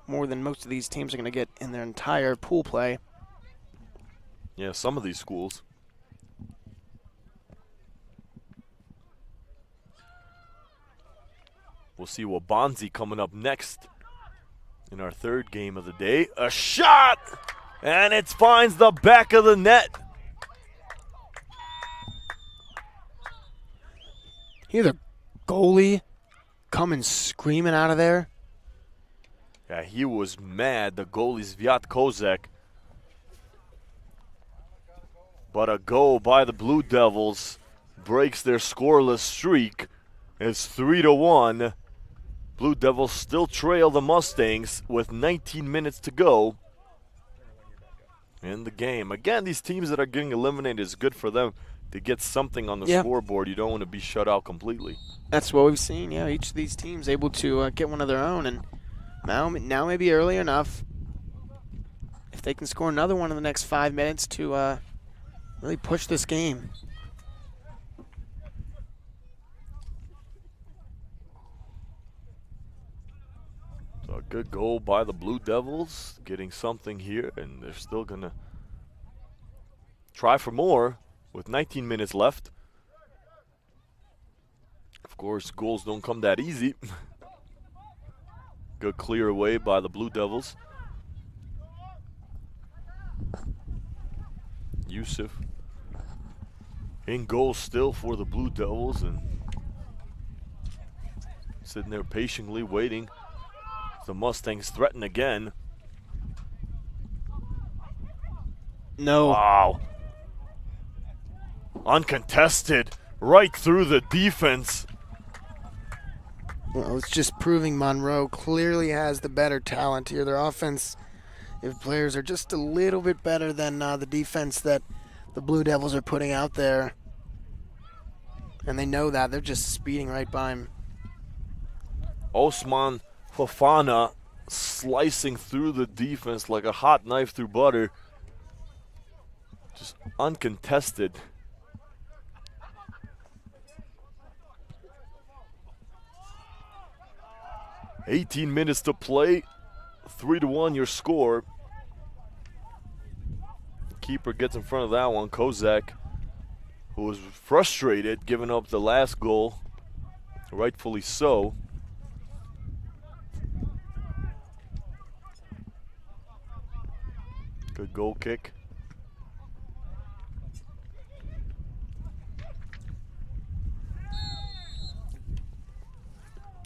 more than most of these teams are going to get in their entire pool play. Yeah, some of these schools. We'll see Wabanzi coming up next in our 3rd game of the day. A shot! And it finds the back of the net. Hear the goalie coming screaming out of there. Yeah, he was mad, the goalie's Viat Kozek. But a goal by the Blue Devils breaks their scoreless streak. It's 3-1. Blue Devils still trail the Mustangs with 19 minutes to go in the game. Again, these teams that are getting eliminated is good for them. to get something on the Yeah. scoreboard. You don't want to be shut out completely. That's what we've seen. Yeah, each of these teams able to get one of their own, and now maybe early enough. If they can score another one in the next 5 minutes to really push this game. So a good goal by the Blue Devils, getting something here, and they're still going to try for more with 19 minutes left. Of course, goals don't come that easy. Good clear away by the Blue Devils. Yusuf in goal still for the Blue Devils, and sitting there patiently waiting. The Mustangs threaten again. No. Wow. Uncontested, right through the defense. Well, it's just proving Monroe clearly has the better talent here. Their offense, if players are just a little bit better than the defense that the Blue Devils are putting out there. And they know that. They're just speeding right by him. Osman Fofana slicing through the defense like a hot knife through butter. Just uncontested. "18 minutes to play, 3-1 your score." Keeper gets in front of that one. Kozak, who was frustrated giving up the last goal, rightfully so. Good goal kick.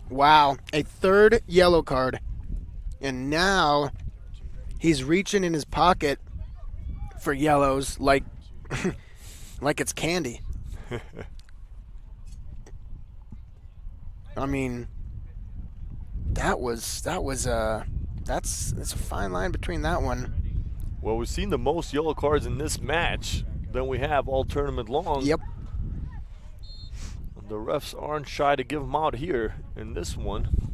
Wow, a third yellow card. And now he's reaching in his pocket for yellows like like it's candy. I mean, that's a fine line between that one. Well, we've seen the most yellow cards in this match than we have all tournament long. Yep. The refs aren't shy to give them out here in this one.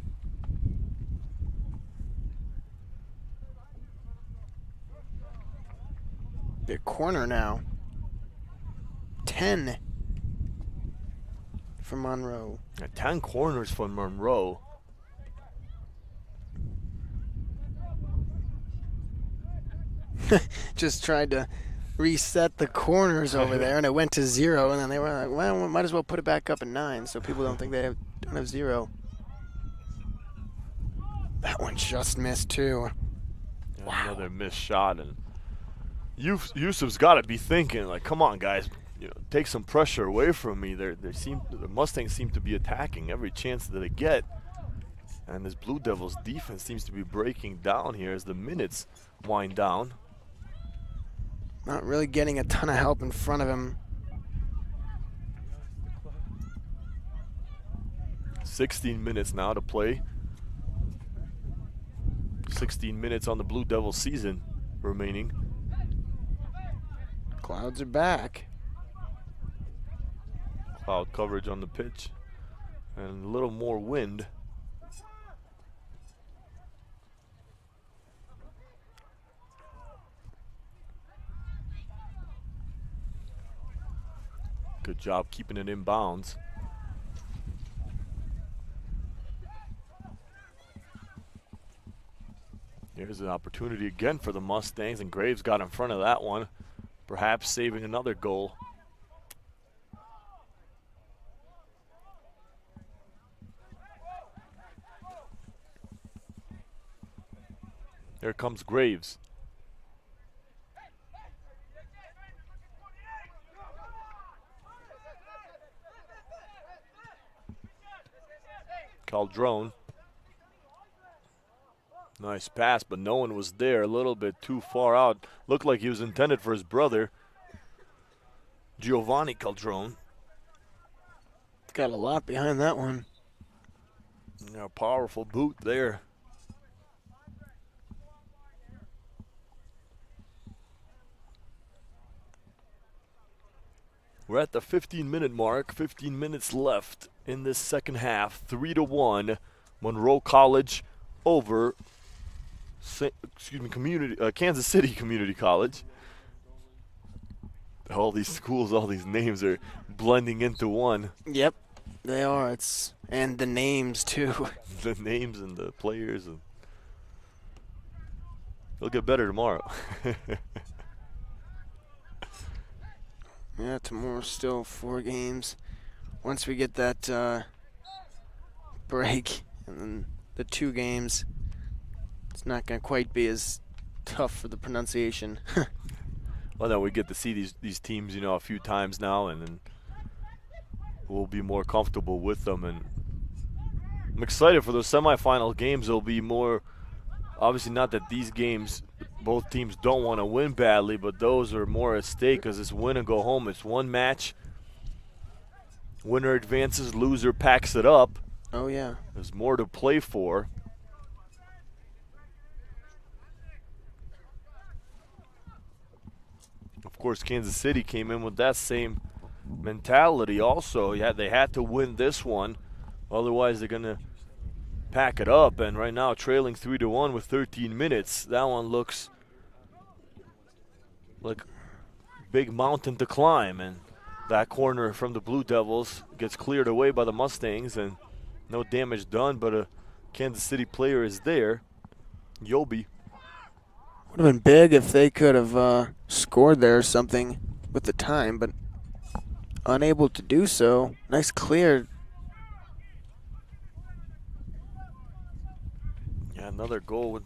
Big corner now. 10 for Monroe. 10 corners for Monroe. Just tried to reset the corners over there, and it went to 0, and then they were like, well, we might as well put it back up at 9 so people don't think don't have 0. That one just missed, too. Wow. Another missed shot, and Yusuf's got to be thinking, like, come on, guys, take some pressure away from me. The Mustangs seem to be attacking every chance that they get, and this Blue Devils defense seems to be breaking down here as the minutes wind down. Not really getting a ton of help in front of him. 16 minutes now to play. 16 minutes on the Blue Devils season remaining. Clouds are back. Cloud coverage on the pitch and a little more wind. Good job keeping it in bounds. Here's an opportunity again for the Mustangs, and Graves got in front of that one, perhaps saving another goal. Here comes Graves. Caldrone. Nice pass, but no one was there. A little bit too far out. Looked like he was intended for his brother, Giovanni Caldrone. Got a lot behind that one. A powerful boot there. We're at the 15-minute mark. 15 minutes left in this second half. 3-1. Monroe College over Kansas City Community College. All these schools, all these names are blending into one. Yep, they are. And the names too. The names and the players, and it'll get better tomorrow. Yeah, tomorrow's still 4 games. Once we get that break and then the 2 games, it's not going to quite be as tough for the pronunciation. Well, then we get to see these teams, a few times now, and then we'll be more comfortable with them. And I'm excited for those semifinal games. There'll be more, obviously not that these games, both teams don't want to win badly, but those are more at stake because it's win and go home. It's one match. Winner advances, loser packs it up. Oh, yeah. There's more to play for. Of course, Kansas City came in with that same mentality also. Yeah, they had to win this one. Otherwise, they're going to pack it up. And right now, trailing 3-1 with 13 minutes. That one looks like a big mountain to climb. And that corner from the Blue Devils gets cleared away by the Mustangs. And no damage done, but a Kansas City player is there. Yobi. Would have been big if they could have scored there or something with the time, but unable to do so. Nice clear. Yeah, another goal would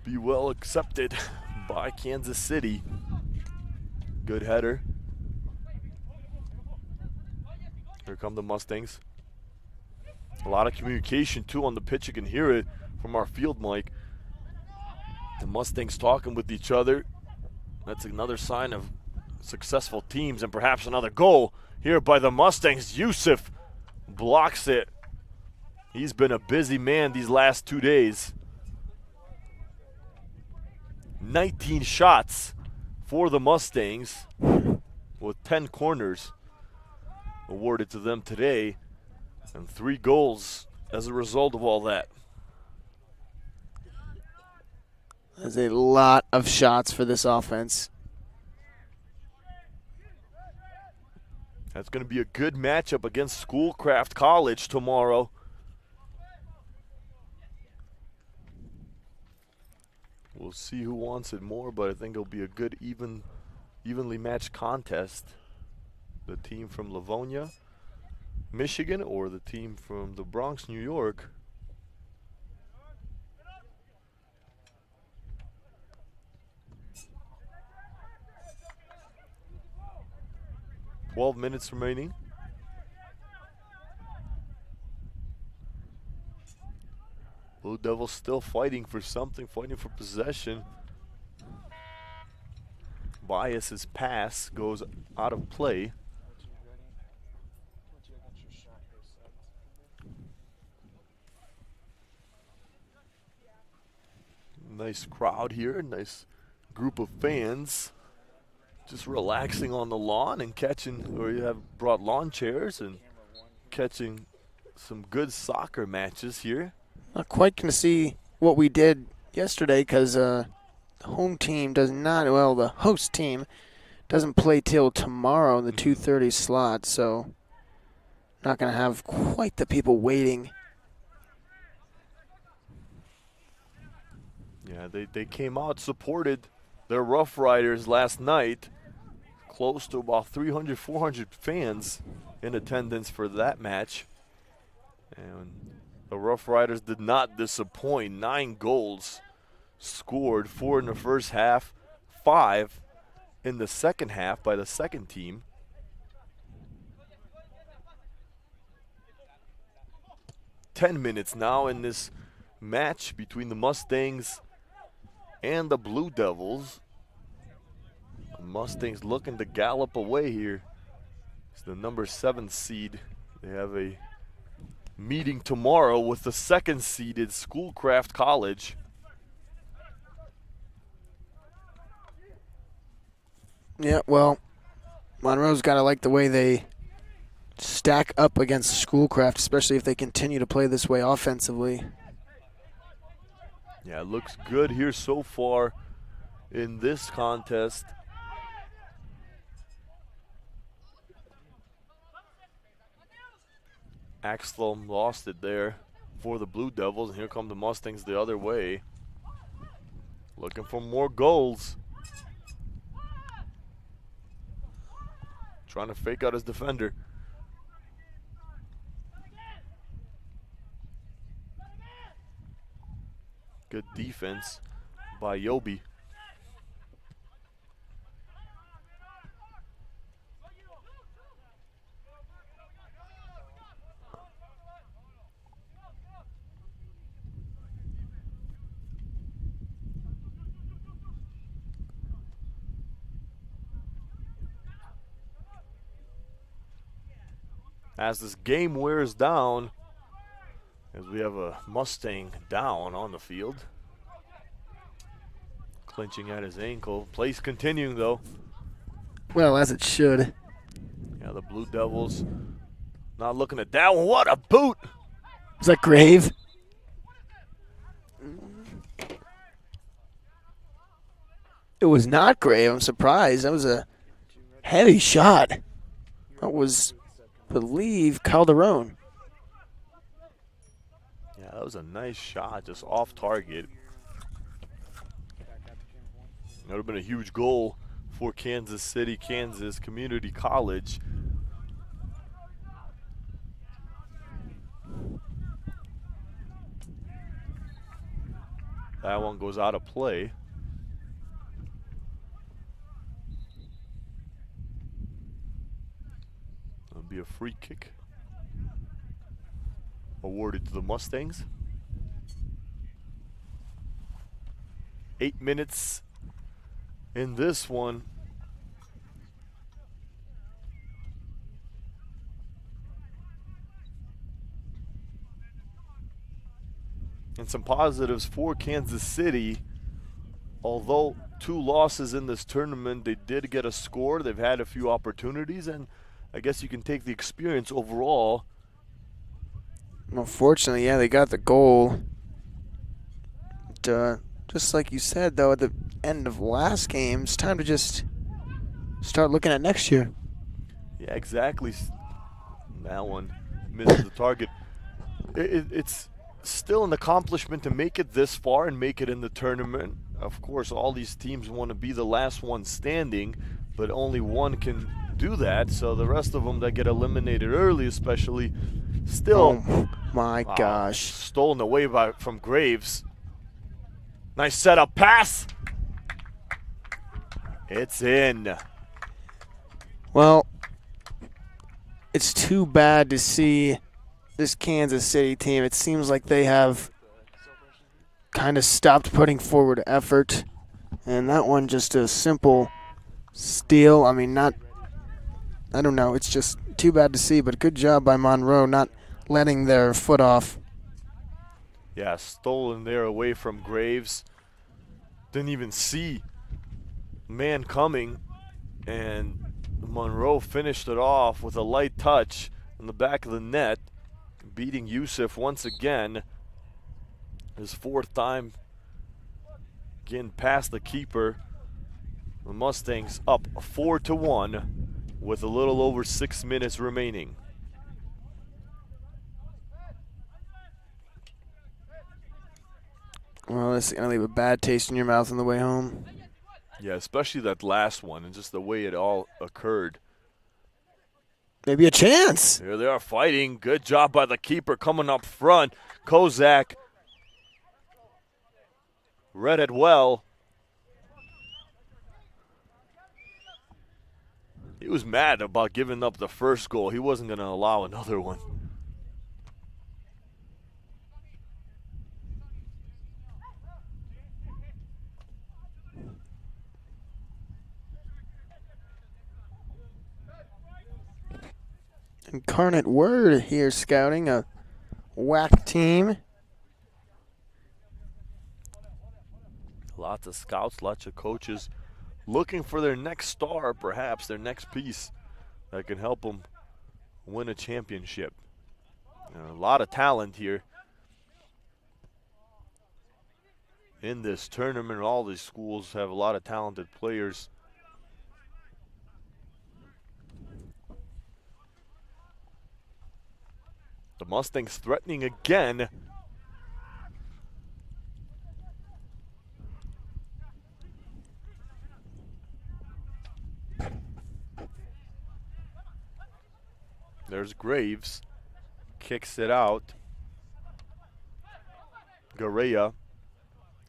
be well accepted by Kansas City. Good header. Here come the Mustangs. A lot of communication, too, on the pitch. You can hear it from our field mic. The Mustangs talking with each other. That's another sign of successful teams, and perhaps another goal here by the Mustangs. Yusuf blocks it. He's been a busy man these last 2 days. 19 shots for the Mustangs with 10 corners awarded to them today, and 3 goals as a result of all that. There's a lot of shots for this offense. That's going to be a good matchup against Schoolcraft College tomorrow. We'll see who wants it more, but I think it'll be a good, evenly matched contest. The team from Livonia, Michigan, or the team from the Bronx, New York. "12 minutes remaining. Blue Devils still fighting for something, fighting for possession. Bias's pass goes out of play. Nice crowd here, nice group of fans. Just relaxing on the lawn and catching, or you have brought lawn chairs and catching some good soccer matches here. Not quite going to see what we did yesterday because the home team does not, well, the host team doesn't play till tomorrow in the 2:30 slot, so not going to have quite the people waiting. Yeah, they came out, supported their Rough Riders last night. Close to about 300, 400 fans in attendance for that match. And the Rough Riders did not disappoint. 9 goals scored, 4 in the first half, 5 in the second half by the second team. "10 minutes now in this match between the Mustangs and the Blue Devils. The Mustangs looking to gallop away here. It's the number 7 seed. They have a meeting tomorrow with the 2nd seeded Schoolcraft College. Yeah, well, Monroe's got to like the way they stack up against Schoolcraft, especially if they continue to play this way offensively. Yeah, it looks good here so far in this contest. Axtholm lost it there for the Blue Devils, and here come the Mustangs the other way. Looking for more goals. Trying to fake out his defender. Good defense by Yobi. As this game wears down, as we have a Mustang down on the field. Clinching at his ankle. Plays continuing though. Well, as it should. Yeah, the Blue Devils not looking at that one. What a boot! Was that Grave? It was not Grave. I'm surprised. That was a heavy shot. That was, I believe, Calderon. Yeah, that was a nice shot, just off target. That would have been a huge goal for Kansas City, Kansas Community College. That one goes out of play. It'll be a free kick awarded to the Mustangs. 8 minutes in this one. And some positives for Kansas City. Although 2 losses in this tournament, they did get a score. They've had a few opportunities, and I guess you can take the experience overall. Unfortunately, yeah, they got the goal. But, just like you said, though, at the end of last game, it's time to just start looking at next year. Yeah, exactly. That one misses the target. It's still an accomplishment to make it this far and make it in the tournament. Of course, all these teams want to be the last one standing, but only one can do that. So the rest of them that get eliminated early, especially, still. Oh my gosh! Stolen away from Graves. Nice setup pass. It's in. Well, it's too bad to see this Kansas City team. It seems like they have kind of stopped putting forward effort. And that one just a simple steal. I mean, I don't know. It's just too bad to see, but good job by Monroe not letting their foot off. Yeah, stolen there away from Graves. Didn't even see man coming, and Monroe finished it off with a light touch in the back of the net, beating Youssef once again. His 4th time getting past the keeper. The Mustangs up 4-1 with a little over 6 minutes remaining. Well, it's going to leave a bad taste in your mouth on the way home. Yeah, especially that last one and just the way it all occurred. Maybe a chance. Here they are fighting. Good job by the keeper coming up front. Kozak read it well. He was mad about giving up the first goal. He wasn't going to allow another one. Incarnate Word here scouting a WAC team. Lots of scouts, lots of coaches looking for their next star, perhaps their next piece. that can help them win a championship. A lot of talent here in this tournament. All these schools have a lot of talented players. The Mustangs threatening again. There's Graves, kicks it out. Garea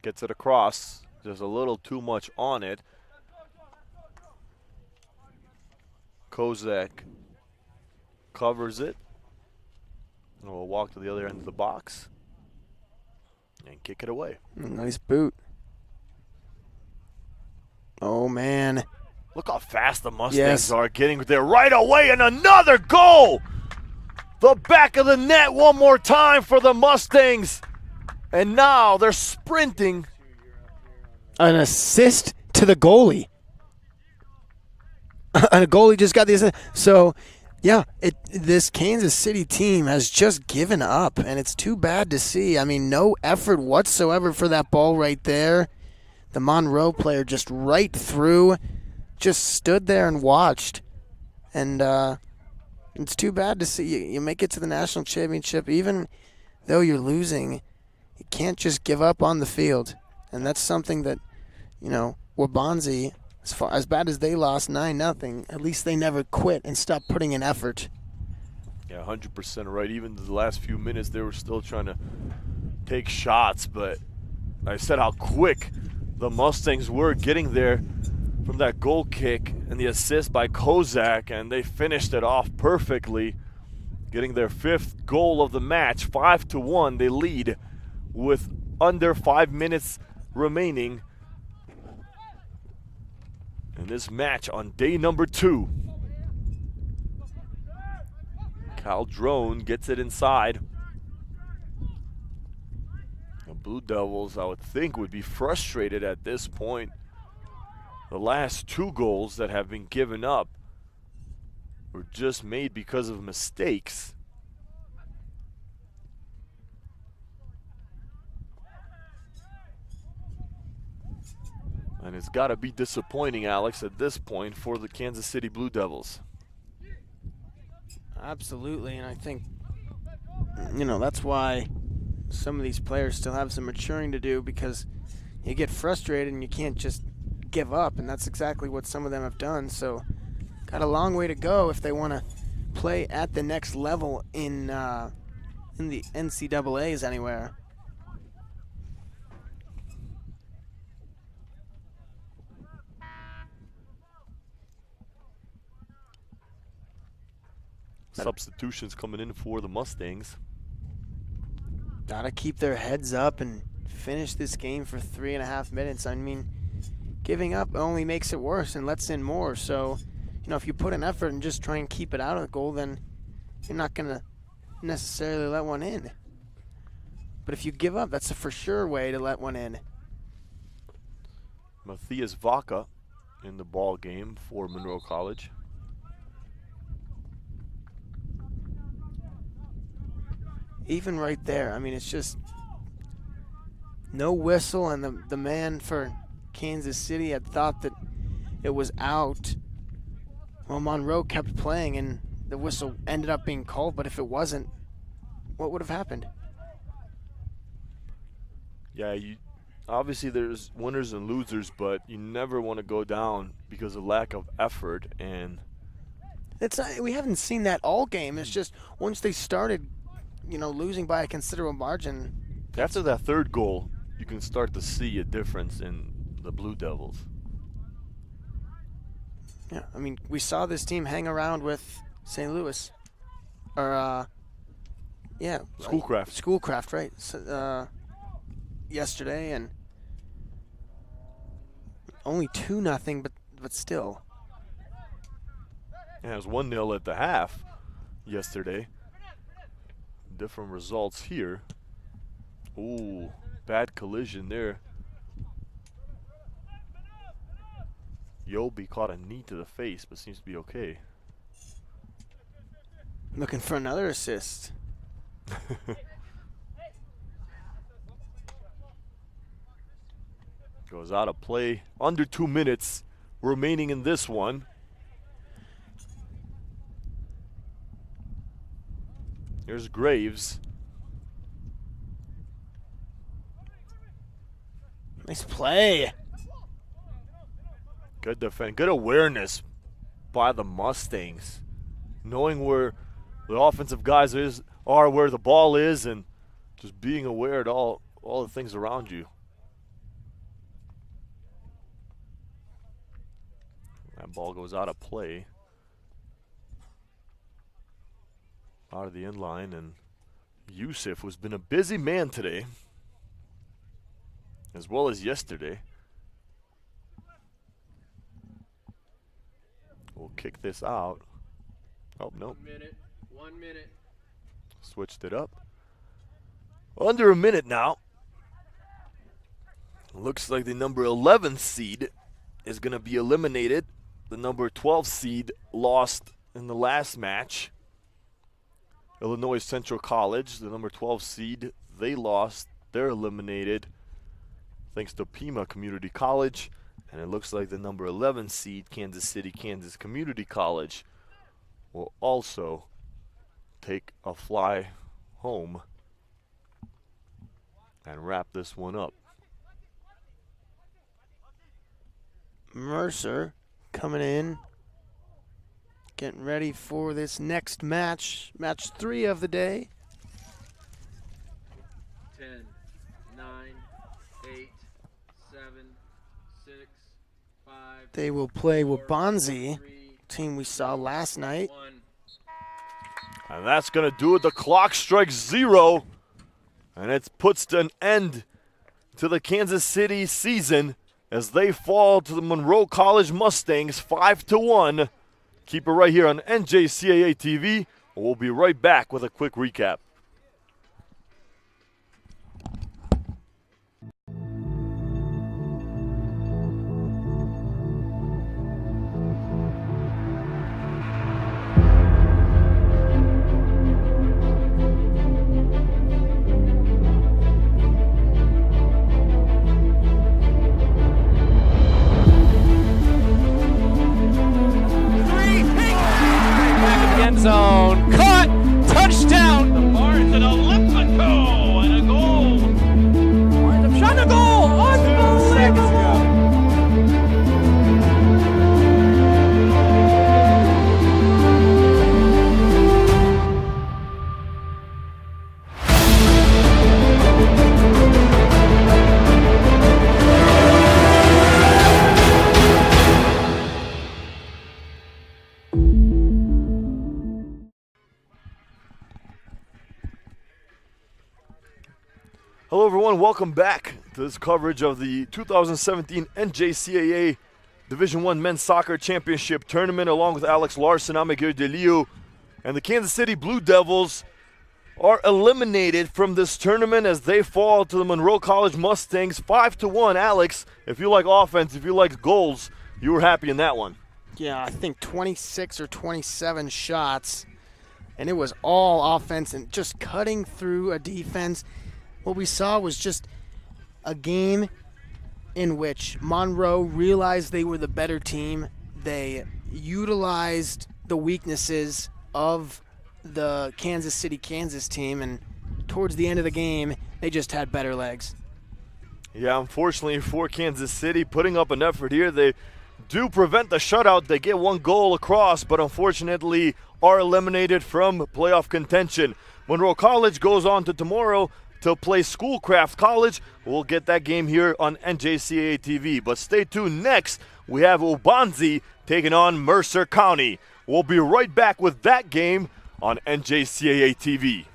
gets it across, just a little too much on it. Kozak covers it. And we'll walk to the other end of the box and kick it away. Nice boot. Oh, man. Look how fast the Mustangs are getting there right away, and another goal! The back of the net one more time for the Mustangs. And now they're sprinting. An assist to the goalie. And a goalie just got the assist. So, yeah, this Kansas City team has just given up, and it's too bad to see. I mean, no effort whatsoever for that ball right there. The Monroe player just right through, just stood there and watched. And it's too bad to see. You make it to the national championship, even though you're losing, you can't just give up on the field. And that's something that, you know, Wabanzi, as bad as they lost 9-0, at least they never quit and stopped putting in effort. Yeah, 100% right. Even the last few minutes, they were still trying to take shots. But I said how quick the Mustangs were getting there from that goal kick and the assist by Kozak, and they finished it off perfectly, getting their 5th goal of the match. 5-1, they lead with under 5 minutes remaining in this match on day number 2. Caldrone gets it inside. The Blue Devils, I would think, would be frustrated at this point. The last 2 goals that have been given up were just made because of mistakes. And it's got to be disappointing, Alex, at this point for the Kansas City Blue Devils. Absolutely, and I think, you know, that's why some of these players still have some maturing to do, because you get frustrated and you can't just give up, and that's exactly what some of them have done. So got a long way to go if they want to play at the next level in the NCAAs anywhere. Substitutions coming in for the Mustangs. Gotta keep their heads up and finish this game for 3.5 minutes. I mean, giving up only makes it worse and lets in more. So, you know, if you put an effort and just try and keep it out of the goal, then you're not gonna necessarily let one in. But if you give up, that's a for sure way to let one in. Matthias Vaca in the ball game for Monroe College. Even right there, I mean, it's just no whistle, and the man for Kansas City had thought that it was out. Well, Monroe kept playing, and the whistle ended up being called, but if it wasn't, what would have happened? Yeah, obviously there's winners and losers, but you never want to go down because of lack of effort. And we haven't seen that all game. It's just once they started, you know, losing by a considerable margin. After that 3rd goal, you can start to see a difference in the Blue Devils. Yeah, I mean, we saw this team hang around with St. Louis. Or, yeah. Schoolcraft. Schoolcraft, right. So, yesterday, and only 2-0, but still. Yeah, it was 1-0 at the half yesterday. Different results here. Ooh, bad collision there. Yobi caught a knee to the face, but seems to be okay. Looking for another assist. Goes out of play. Under 2 minutes remaining in this one. Here's Graves. Nice play. Good defense. Good awareness by the Mustangs. Knowing where the offensive guys are, where the ball is, and just being aware of all the things around you. That ball goes out of play. Out of the end line, and Yusuf has been a busy man today, as well as yesterday. We'll kick this out. Oh, nope. 1 minute. Switched it up. Under a minute now. Looks like the number 11 seed is going to be eliminated. The number 12 seed lost in the last match. Illinois Central College, the number 12 seed, they lost. They're eliminated thanks to Pima Community College. And it looks like the number 11 seed, Kansas City, Kansas Community College, will also take a fly home and wrap this one up. Mercer coming in, getting ready for this next match, match 3 of the day. 10, 9, 8, 7, 6, 5. They will play Wabanzi, team we saw last night. 1. And that's going to do it. The clock strikes 0. And it puts an end to the Kansas City season as they fall to the Monroe College Mustangs 5-1. Keep it right here on NJCAA TV. We'll be right back with a quick recap. End zone. Caught. Touchdown. The margin Olympico and a goal. Winds up shot and a goal. Unbelievable. Hello everyone, welcome back to this coverage of the 2017 NJCAA Division I Men's Soccer Championship Tournament along with Alex Larson, Amagir Deliu, and the Kansas City Blue Devils are eliminated from this tournament as they fall to the Monroe College Mustangs 5-1. Alex, if you like offense, if you like goals, you were happy in that one. Yeah, I think 26 or 27 shots, and it was all offense and just cutting through a defense. What we saw was just a game in which Monroe realized they were the better team. They utilized the weaknesses of the Kansas City, Kansas team, and towards the end of the game, they just had better legs. Yeah, unfortunately for Kansas City, putting up an effort here, they do prevent the shutout. They get one goal across, but unfortunately are eliminated from playoff contention. Monroe College goes on to tomorrow to play Schoolcraft College. We'll get that game here on NJCAA TV. But stay tuned. Next, we have Wabanzi taking on Mercer County. We'll be right back with that game on NJCAA TV.